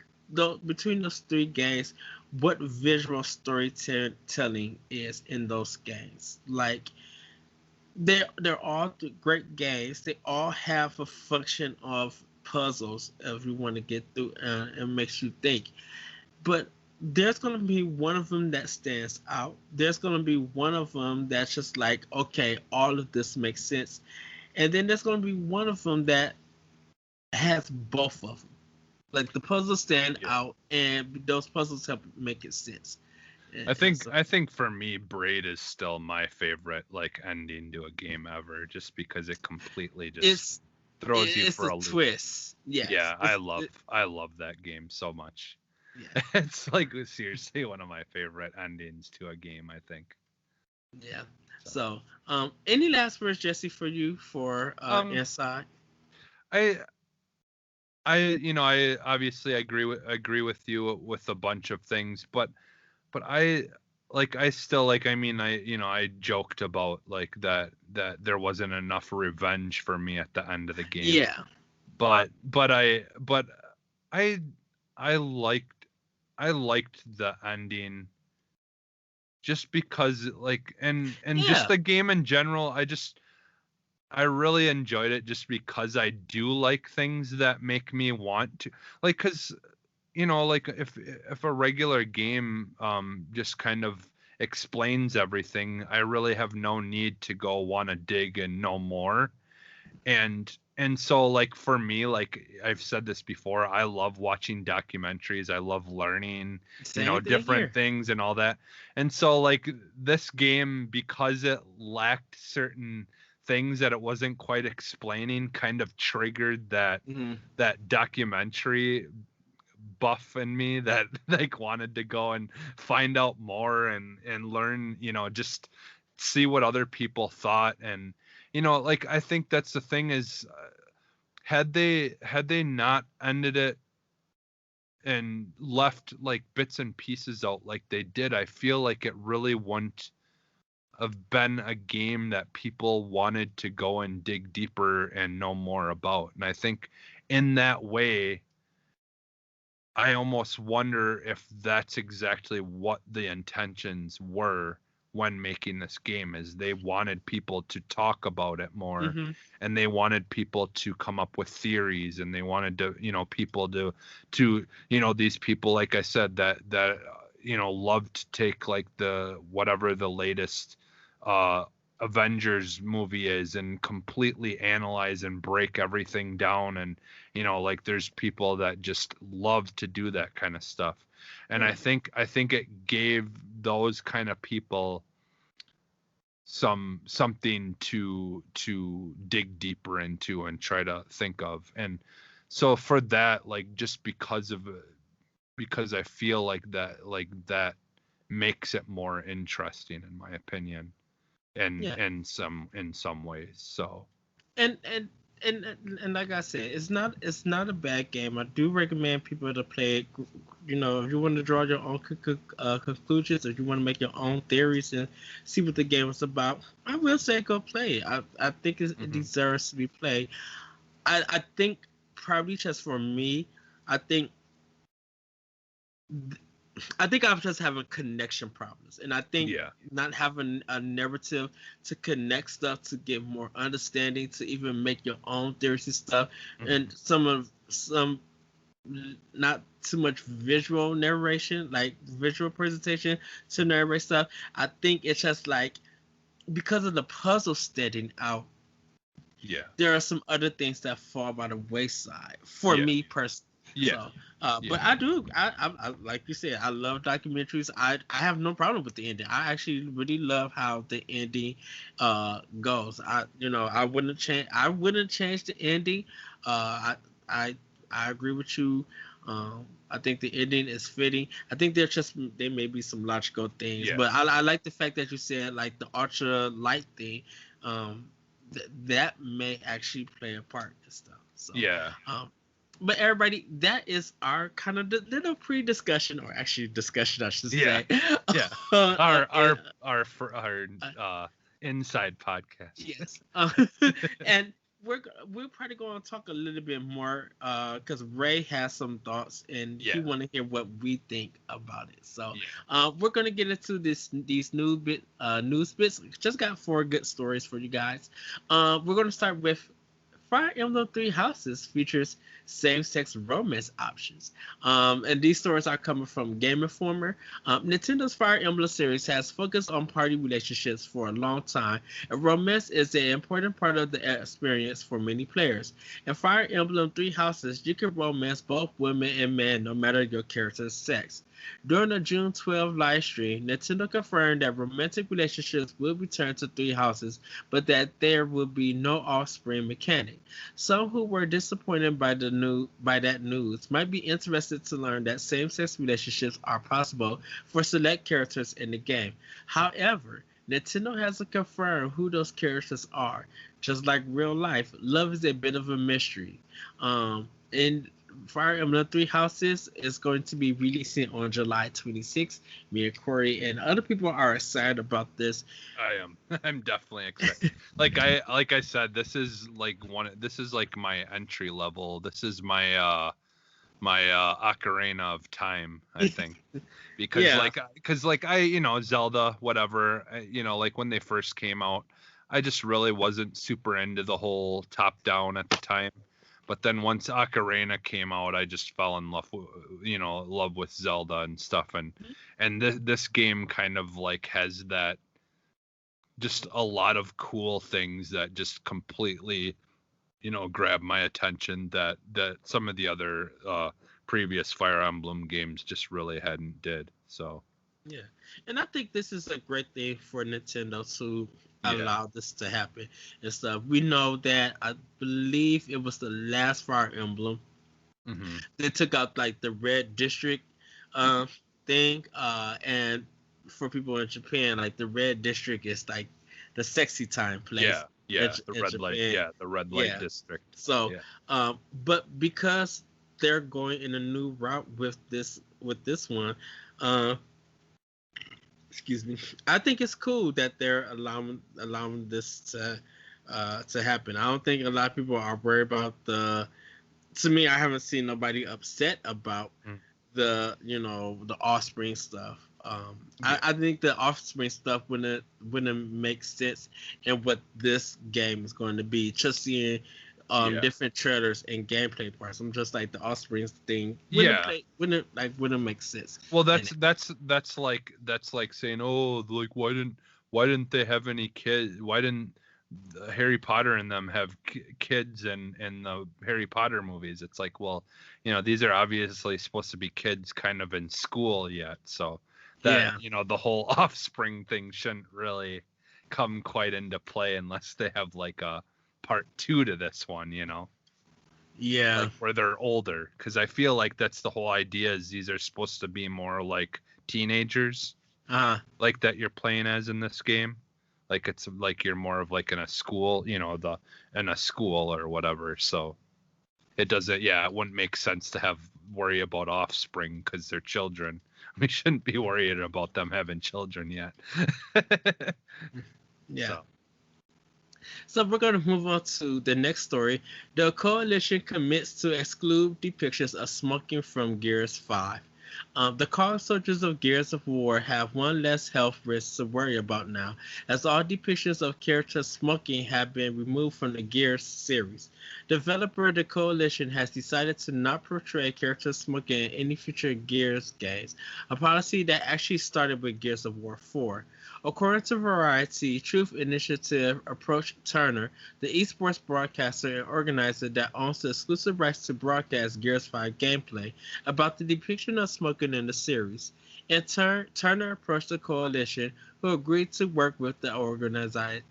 between those three games what visual storytelling is in those games. Like they're all great games. They all have a function of puzzles if you want to get through, and makes you think. But there's gonna be one of them that stands out. There's gonna be one of them that's just like, okay, all of this makes sense. And then there's gonna be one of them that has both of them. Like the puzzles stand out, and those puzzles help make it sense. I think for me, Braid is still my favorite like ending to a game ever, just because it completely just throws you for a loop. Twist. Yes. Yeah, I love that game so much. Yeah. It's like seriously one of my favorite endings to a game, I think. Yeah. So, any last words, Jesse, for you for Inside? I obviously agree with you with a bunch of things, but I still like, I mean, I joked about like that there wasn't enough revenge for me at the end of the game. Yeah. But I liked the ending just because like and just the game in general, I really enjoyed it just because I do like things that make me want to, like, cuz like if a regular game just kind of explains everything, I really have no need to go want to dig and know more. And so like for me, like I've said this before, I love watching documentaries. I love learning, different things and all that. And so like this game, because it lacked certain things that it wasn't quite explaining, kind of triggered that documentary buff in me that like wanted to go and find out more and learn, just see what other people thought. And like I think that's the thing is, had they not ended it and left like bits and pieces out like they did, I feel like it really wouldn't have been a game that people wanted to go and dig deeper and know more about. And I think in that way, I almost wonder if that's exactly what the intentions were when making this game, is they wanted people to talk about it more, and they wanted people to come up with theories, and they wanted to, people to these people, like I said, that love to take like the whatever the latest Avengers movie is and completely analyze and break everything down. And like there's people that just love to do that kind of stuff. And I think it gave those kind of people something to dig deeper into and try to think of. And so for that, like just because I feel like that makes it more interesting in my opinion. And in some ways. So and like I said, it's not a bad game. I do recommend people to play it. If you want to draw your own conclusions, or if you want to make your own theories and see what the game is about, I will say go play it. I think it deserves to be played. I think probably just for me, I think I'm just having connection problems, and I think not having a narrative to connect stuff, to get more understanding, to even make your own theories and stuff, and some not too much visual narration, like visual presentation to narrate stuff. I think it's just like because of the puzzle standing out. Yeah, there are some other things that fall by the wayside for me personally. Yeah. So, but I do. I like you said, I love documentaries. I have no problem with the ending. I actually really love how the ending goes. I wouldn't change. I wouldn't change the ending. I agree with you. I think the ending is fitting. I think there may be some logical things, Yeah. but I like the fact that you said like the ultra light thing. Um, that may actually play a part and stuff. So, Yeah. um, but everybody, that is our kind of little pre-discussion, or actually discussion, I should Yeah. say. Yeah. uh, and, Our inside podcast. Yes. And we're probably going to talk a little bit more because Ray has some thoughts and he Yeah. want to hear what we think about it. So Yeah. we're going to get into these news bits. Just got 4 good stories for you guys. We're going to start with Fire Emblem Three Houses features same-sex romance options. And these stories are coming from Game Informer. Nintendo's Fire Emblem series has focused on party relationships for a long time, and romance is an important part of the experience for many players. In Fire Emblem Three Houses, you can romance both women and men no matter your character's sex. During the June 12 live stream, Nintendo confirmed that romantic relationships will return to Three Houses, but that there will be no offspring mechanic. Some who were disappointed by that news might be interested to learn that same-sex relationships are possible for select characters in the game. However, Nintendo hasn't confirmed who those characters are. Just like real life, love is a bit of a mystery. In Fire Emblem Three Houses is going to be releasing on July 26th. Me and Corey and other people are excited about this. I am. I'm definitely excited. Like I said, this is like my entry level. This is my Ocarina of Time, I think. Because Yeah. Zelda, whatever, like when they first came out, I just really wasn't super into the whole top down at the time. But then once Ocarina came out, I just fell in love with Zelda and stuff, and this game kind of like has that, just a lot of cool things that just completely grab my attention that some of the other previous Fire Emblem games just really hadn't did. So Yeah, and I think this is a great thing for Nintendo to yeah. allow this to happen and stuff. We know that I believe it was the last Fire Emblem. Hmm. They took out like the red district uh, thing, and for people in Japan, like the red district is like the sexy time place Yeah, the in red light, Japan. the red light Yeah. district. So, Yeah. but because they're going in a new route with this one, uh, excuse me, I think it's cool that they're allowing this to happen. I don't think a lot of people are worried about the. To me, I haven't seen nobody upset about Mm. the offspring stuff. Yeah. I think the offspring stuff wouldn't make sense in what this game is going to be. Just seeing Yeah. different trailers and gameplay parts. I'm just like the offspring thing Yeah. wouldn't make sense. Well, that's like saying, oh, like why didn't they have any kids? Why didn't Harry Potter and them have kids in the Harry Potter movies? It's like, well, these are obviously supposed to be kids kind of in school yet, so that Yeah. the whole offspring thing shouldn't really come quite into play unless they have like a part 2 to this one, Yeah. like where they're older, because I feel like that's the whole idea, is these are supposed to be more like teenagers, like that you're playing as in this game. Like it's like you're more of like in a school, in a school or whatever. So it doesn't, yeah, it wouldn't make sense to have worry about offspring because they're children. We shouldn't be worried about them having children yet. Yeah. So we're going to move on to the next story. The coalition commits to exclude depictions of smoking from Gears 5. The car soldiers of Gears of War have one less health risk to worry about now, as all depictions of characters smoking have been removed from the Gears series. Developer The Coalition has decided to not portray characters smoking in any future Gears games, a policy that actually started with Gears of War 4. According to Variety, Truth Initiative approached Turner, the esports broadcaster and organizer that owns the exclusive rights to broadcast Gears 5 gameplay, about the depiction of smoking in the series. In turn, Turner approached the coalition, who agreed to work with the organization.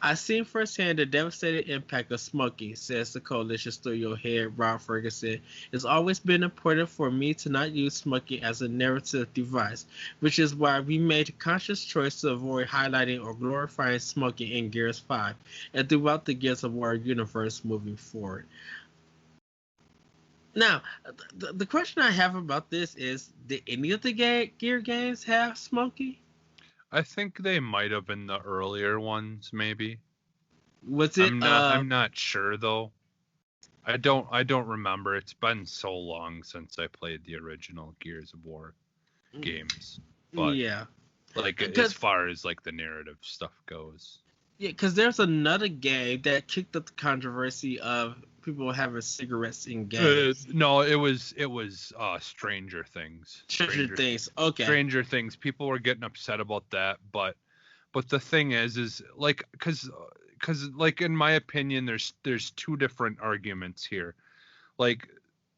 "I've seen firsthand the devastating impact of smoking," says the Coalition studio head Rob Ferguson. "It's always been important for me to not use smoking as a narrative device, which is why we made a conscious choice to avoid highlighting or glorifying smoking in Gears 5 and throughout the Gears of War universe moving forward." Now, the question I have about this is, did any of the Gear games have smoking? I think they might have been the earlier ones, maybe. Was it I'm not sure though. I don't remember. It's been so long since I played the original Gears of War games. But yeah, like as because far as like the narrative stuff goes. yeah, because there's another game that kicked up the controversy of people having cigarettes in games. No, it was Stranger Things. Stranger Things. Okay. Stranger Things. People were getting upset about that, but the thing is like cuz like in my opinion there's two different arguments here. Like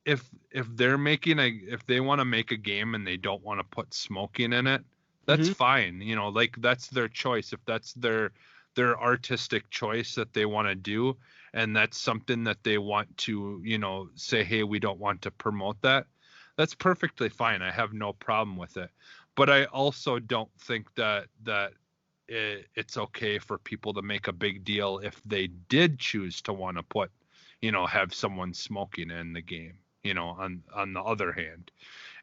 if they're making if they want to make a game and they don't want to put smoking in it, that's Hmm. fine. You know, like that's their choice. If that's their artistic choice that they want to do, and that's something that they want to, you know, say, hey, we don't want to promote that, that's perfectly fine. I have no problem with it. But I also don't think that it's okay for people to make a big deal if they did choose to want to put, you know, have someone smoking in the game, you know, on the other hand.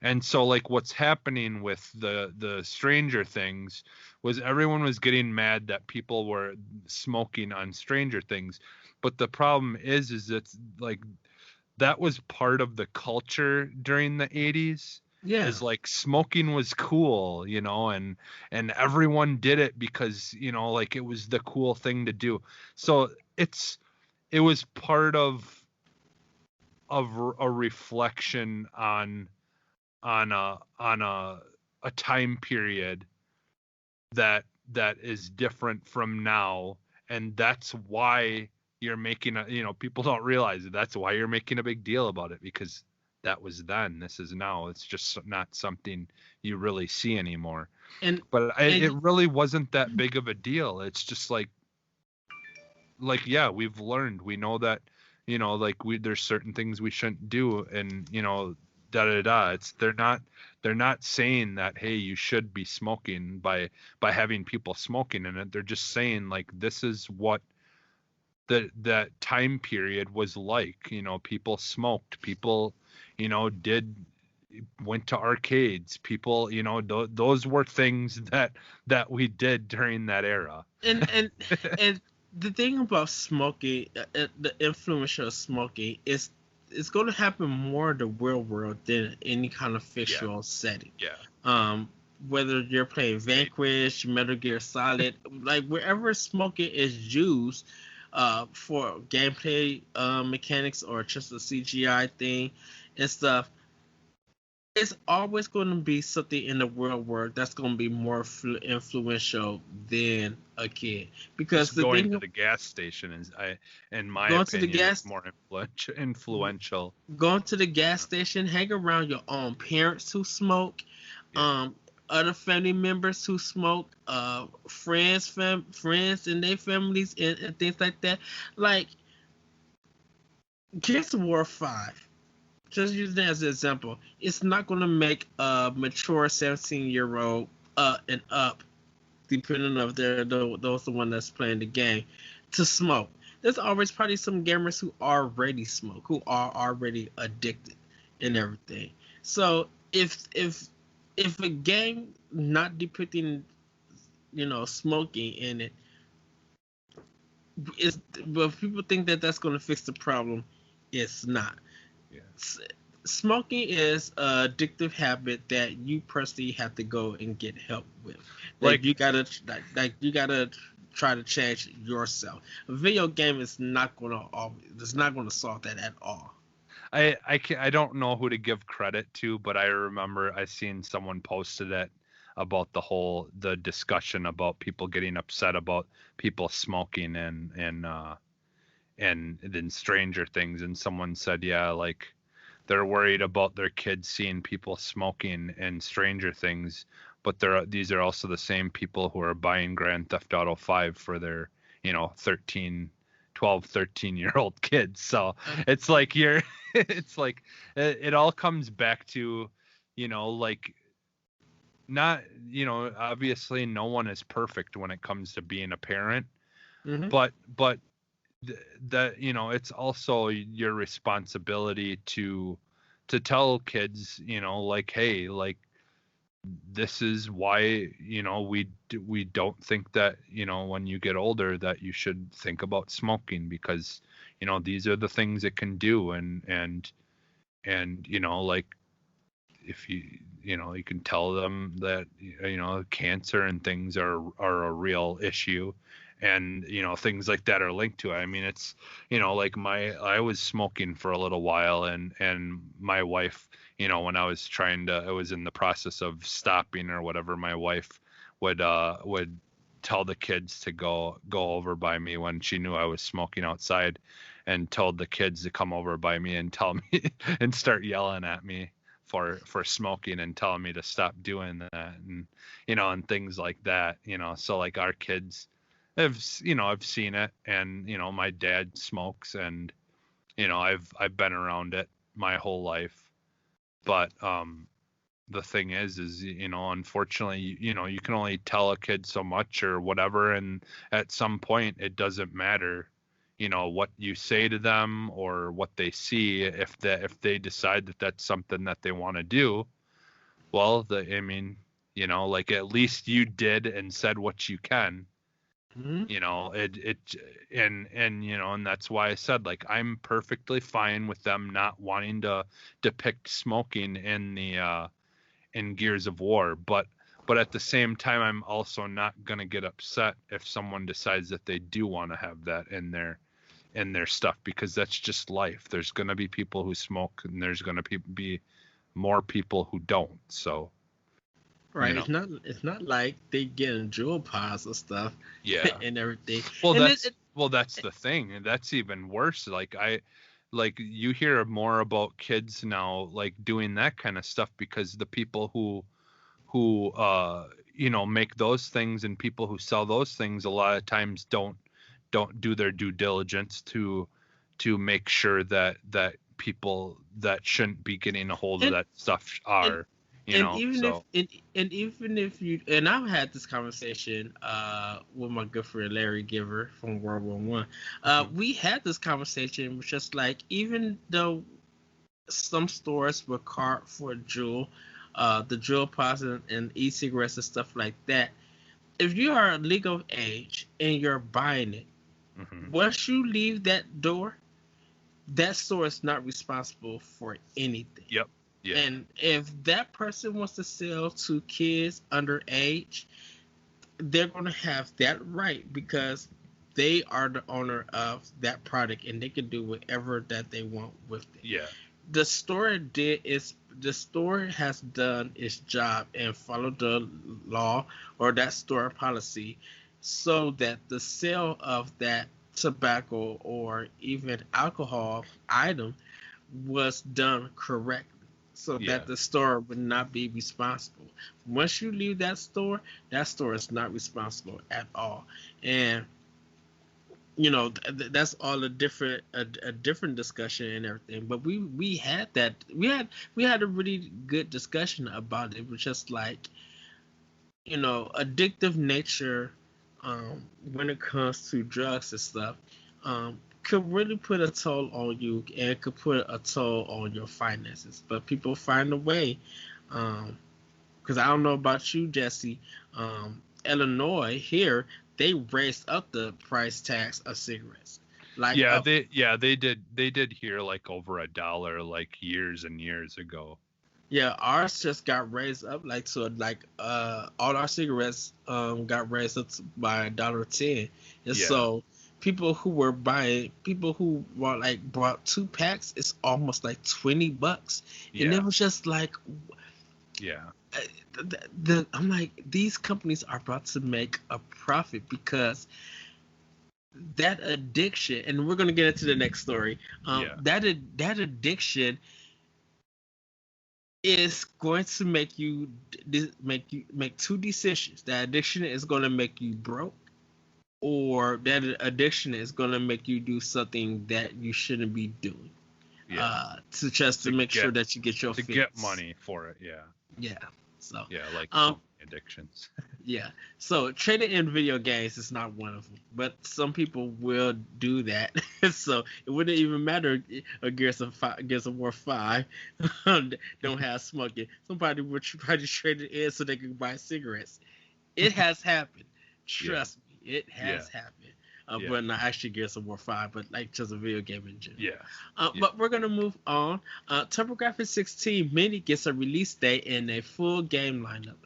And so like what's happening with the Stranger Things was everyone was getting mad that people were smoking on Stranger Things. But the problem is it's like that was part of the culture during the 80s, Yeah. is like smoking was cool, you know, and everyone did it because, you know, like it was the cool thing to do. So it was part of a reflection on a time period that is different from now, and that's why you're making a, you know, people don't realize it. That's why you're making a big deal about it, because that was then, this is now. It's just not something you really see anymore. And But it and really wasn't that big of a deal. It's just like yeah, we've learned, we know that, you know, like there's certain things we shouldn't do, and you know, da da da. It's they're not saying that, hey, you should be smoking by having people smoking in it. They're just saying like this is what that time period was like. You know, people smoked, people, you know, went to arcades, people, you know, those were things that we did during that era. and and and the thing about smoking, the influence of smoking is it's going to happen more in the real world than any kind of Yeah, fictional setting. yeah, Um, whether you're playing Vanquish, Metal Gear Solid, like wherever smoking is used, for gameplay mechanics or just a CGI thing and stuff, it's always going to be something in the real world that's going to be more influential than a kid. Because just the going to thing, the gas station is, in my going to the opinion, is gas, more influential. going to the gas station, hang around your own parents who smoke, Yeah, um, other family members who smoke, friends and their families and things like that. Like Gears of War 5, just use that as an example, it's not going to make a mature 17-year-old and up, depending on if they're those the one that's playing the game, to smoke. There's always probably some gamers who already smoke, who are already addicted and everything. So if a game not depicting, you know, smoking in it is, but if people think that that's going to fix the problem, it's not. yeah. Smoking is a addictive habit that you personally have to go and get help with. Like Like you gotta try to change yourself. A video game is not gonna always, it's not gonna solve that at all. I don't know who to give credit to, but I remember I seen someone posted it about the discussion about people getting upset about people smoking and then Stranger Things, and someone said, yeah, like they're worried about their kids seeing people smoking in Stranger Things, but these are also the same people who are buying Grand Theft Auto 5 for their, 13-year-old kids. So it's like it's like it all comes back to, like, not, obviously no one is perfect when it comes to being a parent, Mm-hmm. but that, it's also your responsibility to tell kids, like, hey, like, this is why, we don't think that, when you get older that you should think about smoking, because, these are the things it can do. And like, if you can tell them that, cancer and things are a real issue, and, things like that are linked to it. I mean, it's, like, I was smoking for a little while, and my wife, when I was in the process of stopping or whatever, my wife would tell the kids to go over by me when she knew I was smoking outside, and told the kids to come over by me and tell me and start yelling at me for smoking, and telling me to stop doing that, and, and things like that. So, like, our kids I've seen it, and, my dad smokes, and, I've been around it my whole life. But the thing is, unfortunately, you can only tell a kid so much or whatever, and at some point it doesn't matter, what you say to them or what they see. If they decide that that's something that they want to do, well, I mean, like, at least you did and said what you can. Mm-hmm. It and that's why I said, like, I'm perfectly fine with them not wanting to depict smoking in Gears of War, but at the same time, I'm also not gonna get upset if someone decides that they do want to have that in their stuff, because that's just life. There's gonna be people who smoke, and there's gonna be more people who don't. So, Right. It's not like they getting jewel pods or stuff yeah. and everything. Well, And that's the thing, and that's even worse. Like, you hear more about kids now, like, doing that kind of stuff, because the people who make those things, and people who sell those things, a lot of times don't do their due diligence to make sure that people that shouldn't be getting a hold of and that stuff and are, and even if so. even if you, and I've had this conversation with my good friend Larry Giver from World War One. Mhm. We had this conversation, which is like, even though some stores were cart for jewel, the jewel pods and e-cigarettes and stuff like that. If you are legal age and you're buying it, Mhm. once you leave that door, that store is not responsible for anything. Yep. Yeah. And if that person wants to sell to kids underage, they're going to have that right, because they are the owner of that product, and they can do whatever that they want with it. Yeah. The store has done its job and followed the law or that store policy, so that the sale of that tobacco or even alcohol item was done correctly, so Yeah. that the store would not be responsible. Once you leave that store is not responsible at all. And that's all a different discussion and everything. But we had that we had a really good discussion about it. It was just like, addictive nature, when it comes to drugs and stuff, could really put a toll on you, and could put a toll on your finances. But people find a way. Because I don't know about you, Jesse. Illinois here, they raised up the price tax of cigarettes. Like, Yeah, they did here, like, over $1, like, years and years ago. yeah, ours just got raised up, like, so, like, all our cigarettes got raised up by $1.10. And Yeah. so people who bought, like, bought 2 packs, it's almost like $20. And it Yeah. was just like, Yeah. uh, I'm like, these companies are about to make a profit, because that addiction, and we're going to get into the next story. Yeah. That addiction is going to make you make two decisions. That addiction is going to make you broke, or that addiction is going to make you do something that you shouldn't be doing. Yeah. To make sure that you get your to fix. get money for it. Yeah. Yeah. So Yeah, like um so many addictions. yeah. So trading in video games is not one of them, but some people will do that. So it wouldn't even matter a Gears of War 5 don't have smoking. Somebody would probably trade it in so they can buy cigarettes. It has happened. Yeah. Trust me, it Yeah. has happened. Yeah. But not actually Gears of War 5, but like just a video game in general. Yeah. Yeah. But we're gonna move on. TurboGrafx 16 Mini gets a release date and a full game lineup.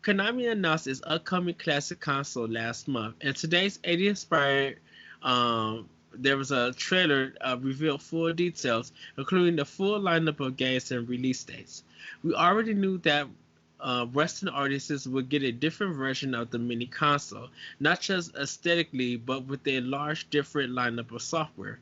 Konami announced its upcoming classic console last month, and today's 80 inspired. There was a trailer revealed full details, including the full lineup of games and release dates. We already knew that Western audiences would get a different version of the mini console, not just aesthetically, but with a large different lineup of software.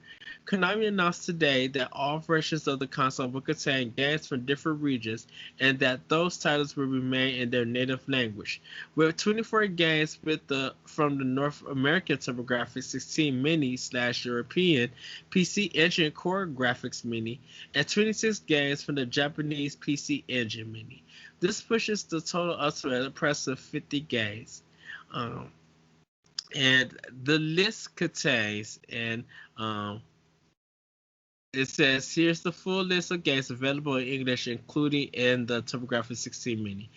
Konami announced today that all versions of the console will contain games from different regions and that those titles will remain in their native language. With 24 games from the North American TurboGrafx 16 Mini/European PC Engine Core Graphics Mini and 26 games from the Japanese PC Engine Mini. This pushes the total up to an impressive 50 games. Um, and the list contains um, it says here's the full list of games available in English, including in the TurboGrafx 16 Mini: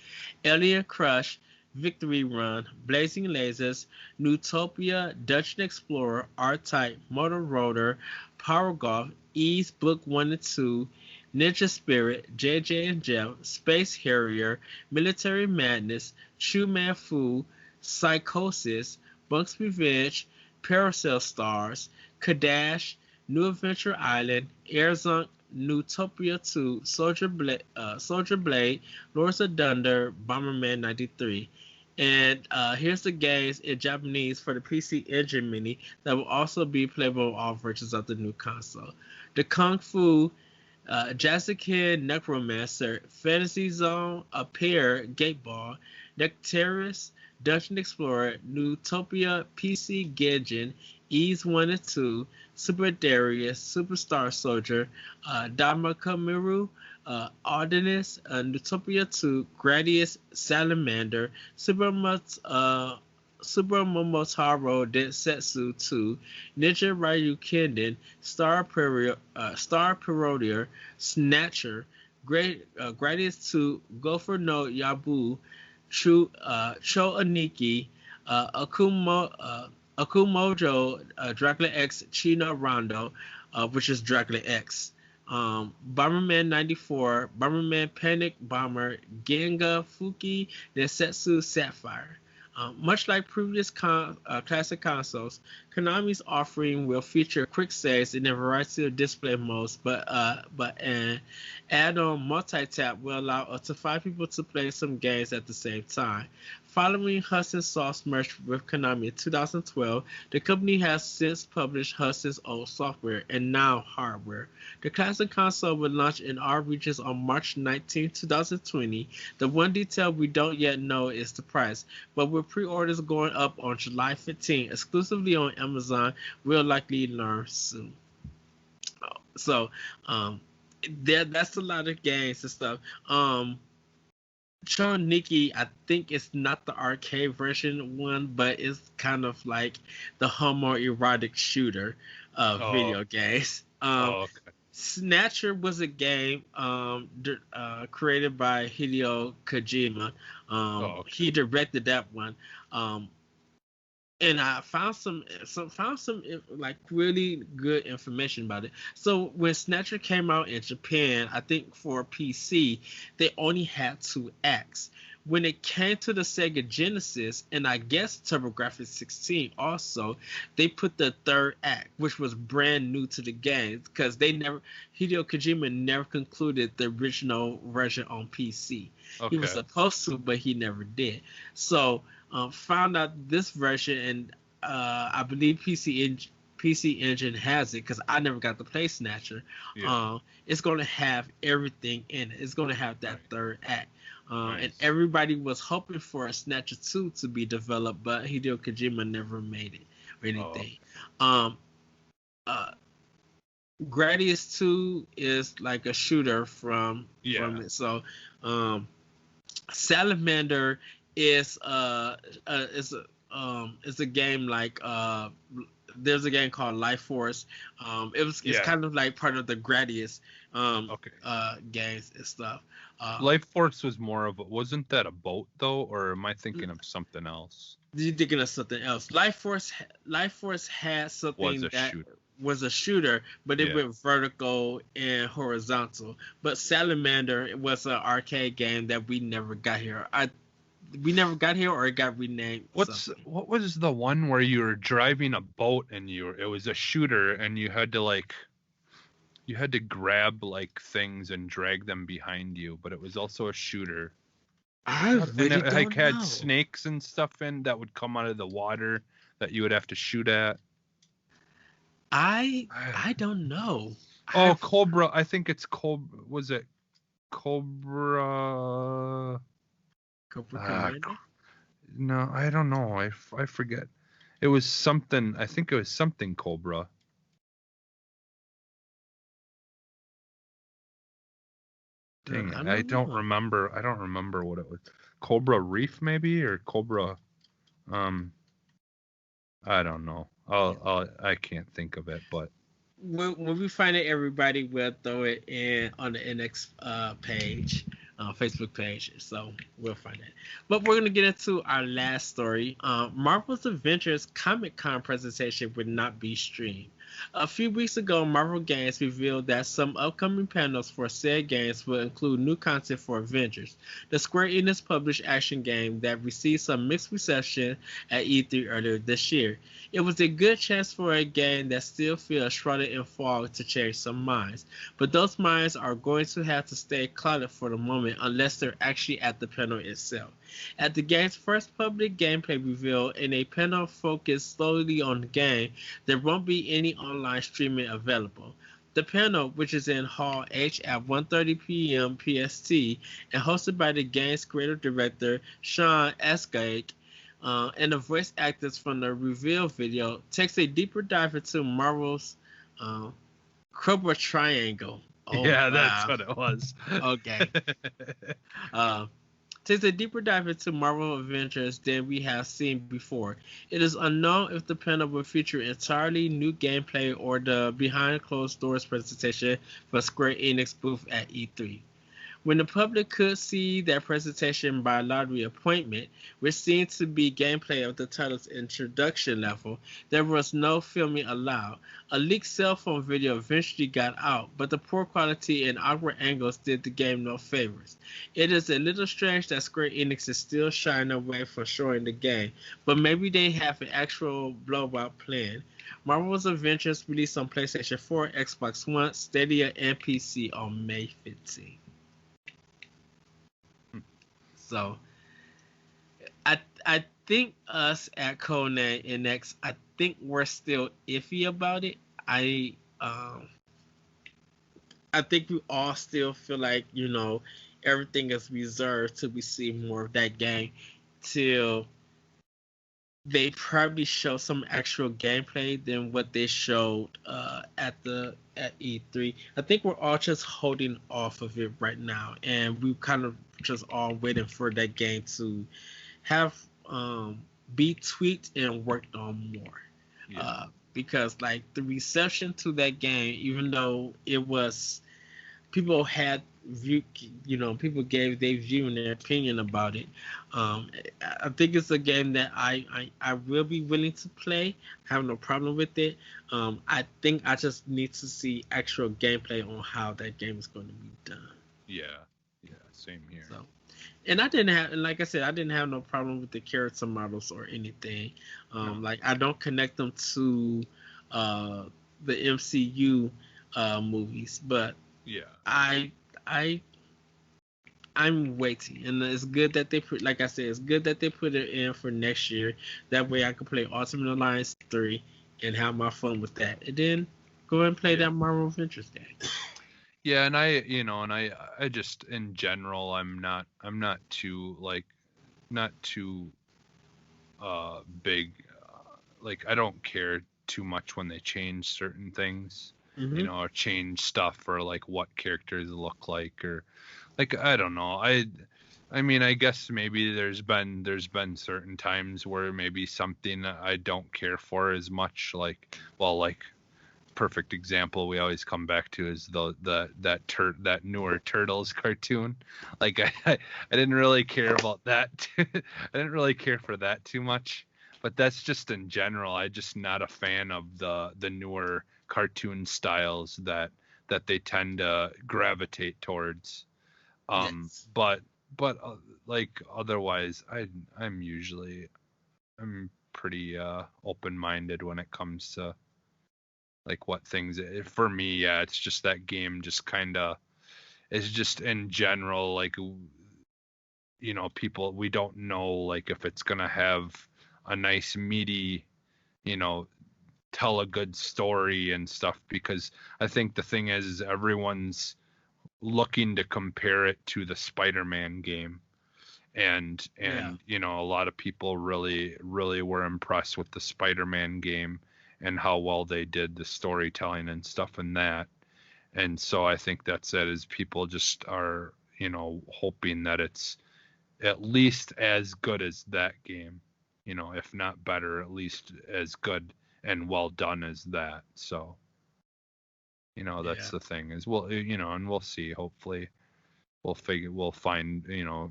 Alien Crush, Victory Run, Blazing Lasers, Newtopia, Dungeon Explorer, R-Type, Motor Rotor, Power Golf, Ease Book 1 and 2, Ninja Spirit, JJ and Jeff, Space Harrier, Military Madness, True Man Fu, Psychosis, Bunk's Revenge, Parasail Stars, Kadash, New Adventure Island, Airzunk, Newtopia 2, Soldier Blade, Lords of Thunder, Bomberman 93. And here's the games in Japanese for the PC Engine Mini that will also be playable on all versions of the new console. The Kung Fu, Jazzakid Necromancer, Fantasy Zone, A Pair, Gateball, Nectaris, Dungeon Explorer, Newtopia, PC Genjin, Ease 1 and 2, Super Darius, Superstar Soldier, Dama Kamiru, Ardennis, Newtopia 2, Gradius, Salamander, Super Momotaro Densetsu 2, Ninja Ryu Kenden, Star Parodier, Snatcher, Gradius 2, Gopher no Yabu, Cho Aniki, Akumojo, Dracula X, Chino Rondo, which is Dracula X. Bomberman 94, Bomberman Panic Bomber, Genga Fuki, Densetsu Sapphire. Much like previous classic consoles, Konami's offering will feature quick saves in a variety of display modes, but an add-on multi-tap will allow up to 5 people to play some games at the same time. Following Hudson Soft's merger with Konami in 2012, the company has since published Hudson's old software and now hardware. The classic console will launch in all regions on March 19, 2020. The one detail we don't yet know is the price, but with pre-orders going up on July 15 exclusively on Amazon, we'll likely learn soon. So, that's a lot of games and stuff. Cho Nikki, I think it's not the arcade version one, but it's kind of like the homoerotic shooter of video games. Okay. Snatcher was a game created by Hideo Kojima. Okay. He directed that one. And I found some like really good information about it. So when Snatcher came out in Japan, I think for PC, they only had 2 acts. When it came to the Sega Genesis, and I guess TurboGrafx 16 also, they put the 3rd act, which was brand new to the game, because Hideo Kojima never concluded the original version on PC. Okay. He was supposed to, but he never did. So found out this version, and I believe PC Engine has it because I never got to play Snatcher. Yeah. It's going to have everything in it. It's going to have that 3rd act. Nice. And everybody was hoping for a Snatcher 2 to be developed, but Hideo Kojima never made it. or Oh, anything. Um, uh, Gradius 2 is like a shooter from yeah, it. So, um, Salamander is is a game like there's a game called Life Force. It's yeah. kind of like part of the Gradius Okay. games and stuff. Uh, Life Force was more of a, wasn't that a boat though, or am I thinking of something else? you're thinking of something else. Life Force had Was something a that shooter. was a shooter, but it Yeah. went vertical and horizontal. But Salamander was an arcade game that we never got here, or it got renamed something. What was the one where you were driving a boat and it was a shooter and you had to grab like things and drag them behind you, but it was also a shooter. I And really it like don't had know. snakes and stuff in that would come out of the water that you would have to shoot at. I don't know. Oh, I've Cobra. I think it's Cobra. Was it Cobra? Cobra Uh, Commander. no, I don't know. I forget. It was something. I think it was something Cobra. Dang I it. don't know. I don't remember what it was. Cobra Reef maybe or Cobra um I don't know. I can't think of it, but When we find it, everybody will throw it in on the NX page, Facebook page. So we'll find it. But we're gonna get into our last story. Marvel's Avengers Comic Con presentation would not be streamed. A few weeks ago, Marvel Games revealed that some upcoming panels for said games will include new content for Avengers, the Square Enix published action game that received some mixed reception at E3 earlier this year. It was a good chance for a game that still feels shrouded in fog to change some minds, but those minds are going to have to stay clouded for the moment unless they're actually at the panel itself. At the game's first public gameplay reveal, in a panel focused solely on the game, there won't be any online streaming available. The panel, which is in Hall H at 1:30 p.m. PST and hosted by the game's creative director Sean Escake, and the voice actors from the reveal video, takes a deeper dive into Marvel's uh, Cobra Triangle. Oh yeah, that's wow. what it was. Okay. Uh, Takes a deeper dive into Marvel Adventures than we have seen before. It is unknown if the panel will feature entirely new gameplay or the behind closed doors presentation for Square Enix booth at E3. When the public could see that presentation by lottery appointment, which seemed to be gameplay of the title's introduction level, there was no filming allowed. A leaked cell phone video eventually got out, but the poor quality and awkward angles did the game no favors. It is a little strange that Square Enix is still shying away from showing the game, but maybe they have an actual blowout plan. Marvel's Adventures released on PlayStation 4, Xbox One, Stadia, and PC on May 15th. So I think us at Conan NX, I think we're still iffy about it. Um I think we all still feel like, everything is reserved till we see more of that game, till they probably show some actual gameplay than what they showed at E3. I think we're all just holding off of it right now, and we kind of just all waiting for that game to have be tweaked and worked on more. Yeah. Because like the reception to that game, even though it was people had view, people gave their view and their opinion about it. Um, I think it's a game that I will be willing to play. I have no problem with it. I think I just need to see actual gameplay on how that game is going to be done. Yeah. Yeah, same here. So, and I didn't have, and like I said, I didn't have no problem with the character models or anything. No. Like I don't connect them to uh, the MCU movies, but Yeah. I I I'm waiting, and it's good that they put, like I said, it's good that they put it in for next year. That way, I can play Ultimate Alliance 3 and have my fun with that, and then go and play Yeah. that Marvel Adventures game. Yeah, and I just in general I'm not too big like I don't care too much when they change certain things, Mm-hmm. or change stuff or like what characters look like or like I don't know. I mean, I guess maybe there's been certain times where maybe something that I don't care for as much, like well, like perfect example we always come back to is that newer Turtles cartoon. Like I didn't really care about that. I didn't really care for that too much. But that's just in general. I just not a fan of the newer cartoon styles that they tend to gravitate towards. Yes. But like otherwise, I'm pretty open-minded when it comes to like what things for me. Yeah, it's just that game just kind of is just in general like people we don't know like if it's gonna have a nice meaty you know tell a good story and stuff because I think the thing is everyone's looking to compare it to the Spider-Man game Yeah. and a lot of people really were impressed with the Spider-Man game and how well they did the storytelling and stuff in that. And so I think that's it is people just are hoping that it's at least as good as that game, if not better, at least as good and well done as that. So that's Yeah. the thing is and we'll see. Hopefully we'll find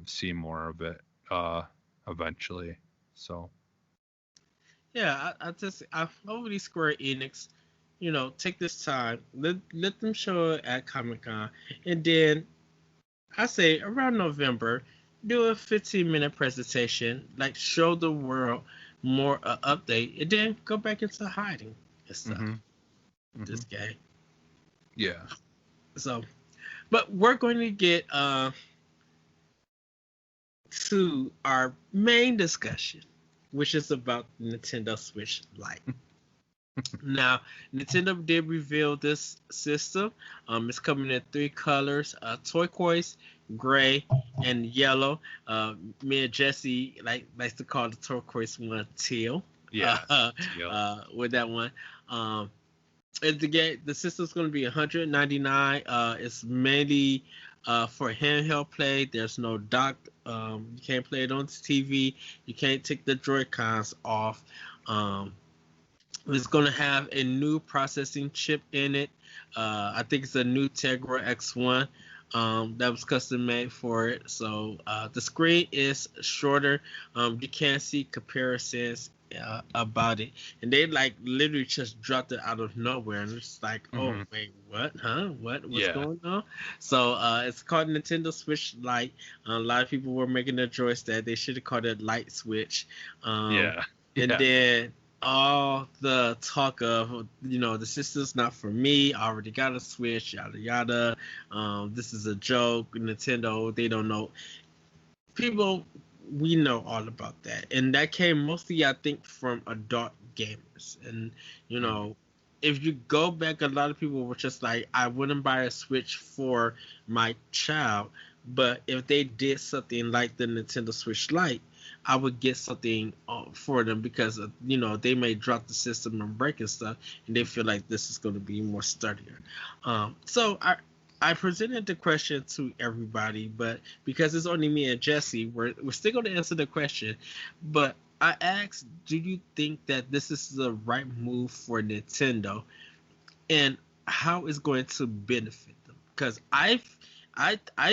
see more of it uh eventually. So Yeah. I hopefully Square Enix, take this time, let them show it at Comic Con, and then I say around November, do a 15-minute presentation, like show the world more update, and then go back into hiding and stuff. mhm This mhm game. yeah. So, but we're going to get to our main discussion, which is about Nintendo Switch Lite. Now, Nintendo did reveal this system. It's coming in three colors: turquoise, gray, and yellow. Me and Jesse likes to call the turquoise one teal. Yeah. Yep. With that one, the system's going to be 199. It's mainly for handheld play. There's no dock. You can't play it on the TV. You can't take the Joy Cons off. Um, it's going to have a new processing chip in it. I think it's a new Tegra X1 that was custom made for it. So the screen is shorter. You can see comparisons about it, and they like literally just dropped it out of nowhere, and it's like, oh Mhm. wait, what? Huh? What's Yeah. going on? So it's called Nintendo Switch Lite. A lot of people were making the choice that they should have called it Light Switch. Um, Yeah. and Yeah. then all the talk of the system's not for me, I already got a Switch, yada yada, this is a joke, Nintendo, they don't know. People, we know all about that, and that came mostly, I think, from adult gamers. And you Mm. know if you go back, a lot of people were just like, I wouldn't buy a Switch for my child, but if they did something like the Nintendo Switch Lite, I would get something for them, because they may drop the system and break and stuff, and they feel like this is going to be more sturdier. So I presented the question to everybody, but because it's only me and Jesse, we're still going to answer the question. But I asked, do you think that this is the right move for Nintendo, and how it's going to benefit them? Because I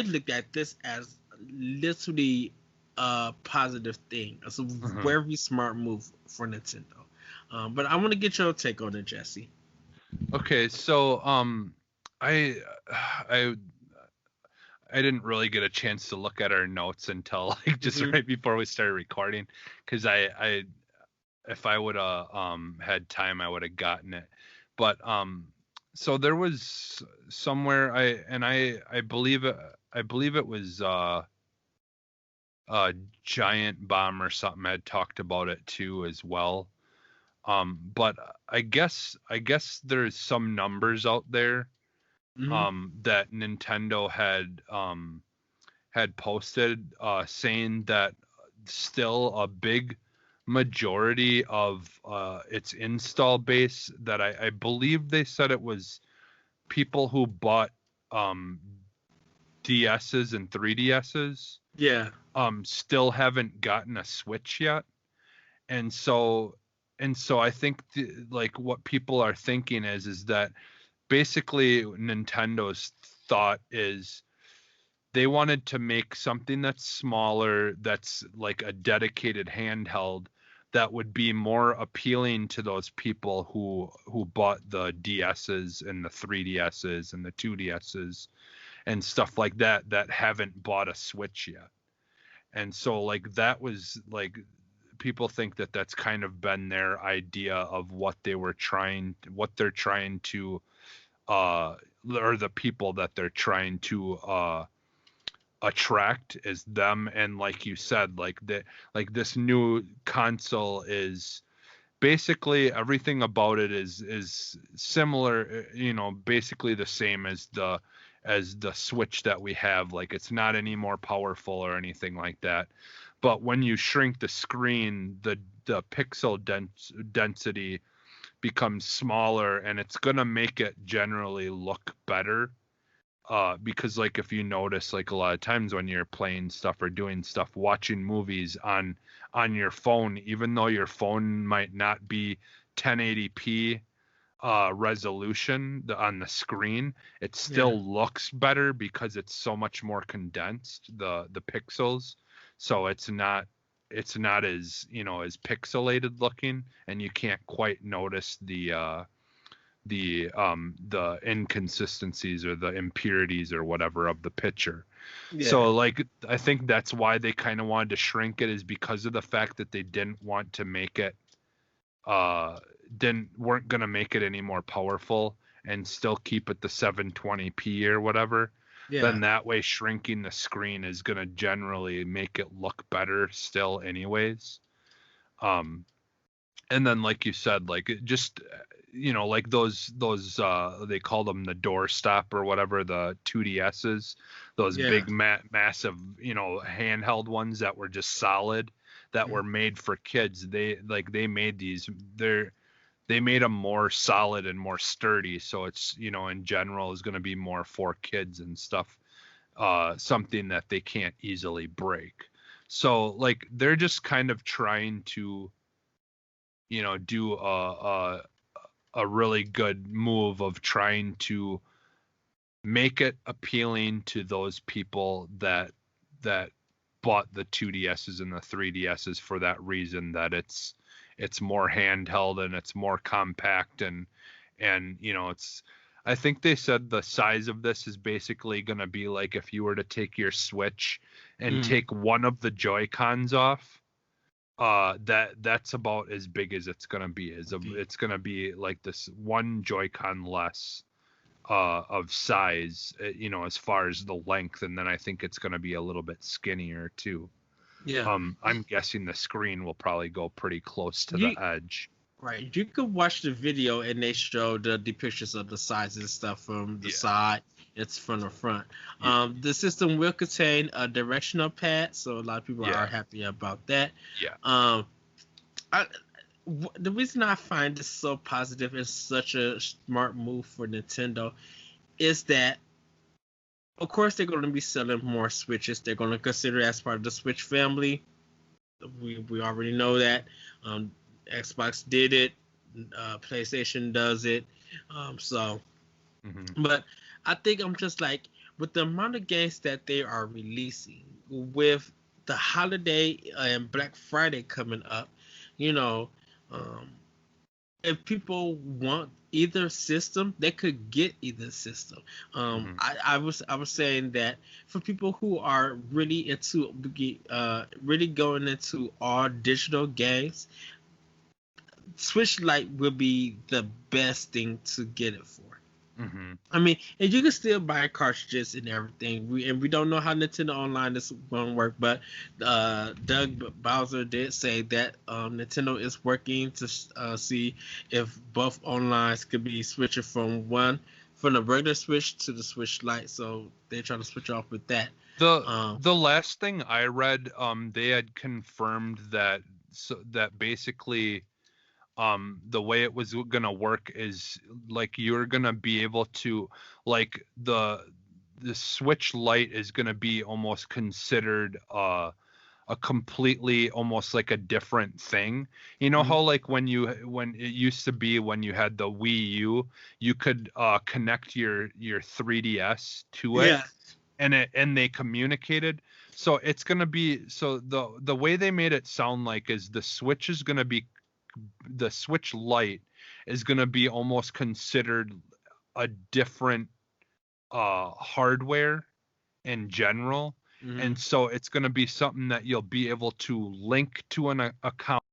looked at this as literally a positive thing. It's a Mhm. very smart move for Nintendo. But I want to get your take on it, Jesse. Okay, so I I I didn't really get a chance to look at our notes until like just Hmm. right before we started recording because I if I would have had time I would have gotten it. But so there was somewhere I believe it was Giant Bomb or something had talked about it too as well. But I guess there's some numbers out there Hmm. that Nintendo had posted saying that still a big majority of its install base that I believe they said it was people who bought um, DSs and 3DSs Yeah. still haven't gotten a Switch yet. And so I think like what people are thinking is that basically Nintendo's thought is they wanted to make something that's smaller, that's like a dedicated handheld that would be more appealing to those people who bought the DSs and the 3DSs and the 2DSs and stuff like that that haven't bought a Switch yet. And so like that was like people think that that's kind of been their idea of what they're trying to or the people that they're trying to attract is them. And like you said, like this new console is basically everything about it is similar, basically the same as the Switch that we have. Like it's not any more powerful or anything like that, but when you shrink the screen, the pixel density becomes smaller, and it's gonna make it generally look better. Because like if you notice, like a lot of times when you're playing stuff or doing stuff, watching movies on your phone, even though your phone might not be 1080p resolution on the screen, it still looks better because it's so much more condensed, the pixels. So it's not as as pixelated looking, and you can't quite notice the inconsistencies or the impurities or whatever of the picture. Yeah. So like I think that's why they kind of wanted to shrink it, is because of the fact that they didn't want to make it weren't going to make it any more powerful and still keep it the 720p or whatever. Then that way shrinking the screen is going to generally make it look better still anyways. And then like you said, like it just like those they call them the doorstop or whatever, the 2DSs, those big massive handheld ones that were just solid, that were made for kids. They made these, they made them more solid and more sturdy, so it's in general is going to be more for kids and stuff, something that they can't easily break. So like they're just kind of trying to do a really good move of trying to make it appealing to those people that bought the 2DSs and the 3DSs for that reason, that it's more handheld and it's more compact, and it's, I think they said the size of this is basically going to be like if you were to take your Switch and take one of the Joy-Cons off, that's about as big as it's going to be. It's going to be like this one Joy-Con less of size, as far as the length, and then I think it's going to be a little bit skinnier too. I'm guessing the screen will probably go pretty close to the edge. Right. You could watch the video and they show the depictions of the sides and stuff from the side. It's from the front. The system will contain a directional pad, so a lot of people are happy about that. The reason I find this so positive and such a smart move for Nintendo is that, of course, they're going to be selling more Switches. They're going to consider it as part of the Switch family. We already know that. Xbox did it. PlayStation does it. But I think I'm just like, with the amount of games that they are releasing, with the holiday and Black Friday coming up, if people want either system, they could get either system. I was saying that for people who are really into really going into all digital games, Switch Lite will be the best thing to get it for. I mean, and you can still buy cartridges and everything. We don't know how Nintendo Online is going to work, but Doug Bowser did say that Nintendo is working to see if both onlines could be switching from the regular Switch to the Switch Lite. So they're trying to switch off with that. The last thing I read, they had confirmed that so that basically the way it was gonna work is like you're gonna be able to like the Switch Lite is gonna be almost considered a completely almost like a different thing. You know Mhm. how like when it used to be when you had the Wii U, you could connect your 3DS to it Yeah. and they communicated. So it's going to be so the way they made it sound like is the Switch Lite is going to be almost considered a different hardware in general. Mhm. And so it's going to be something that you'll be able to link to an account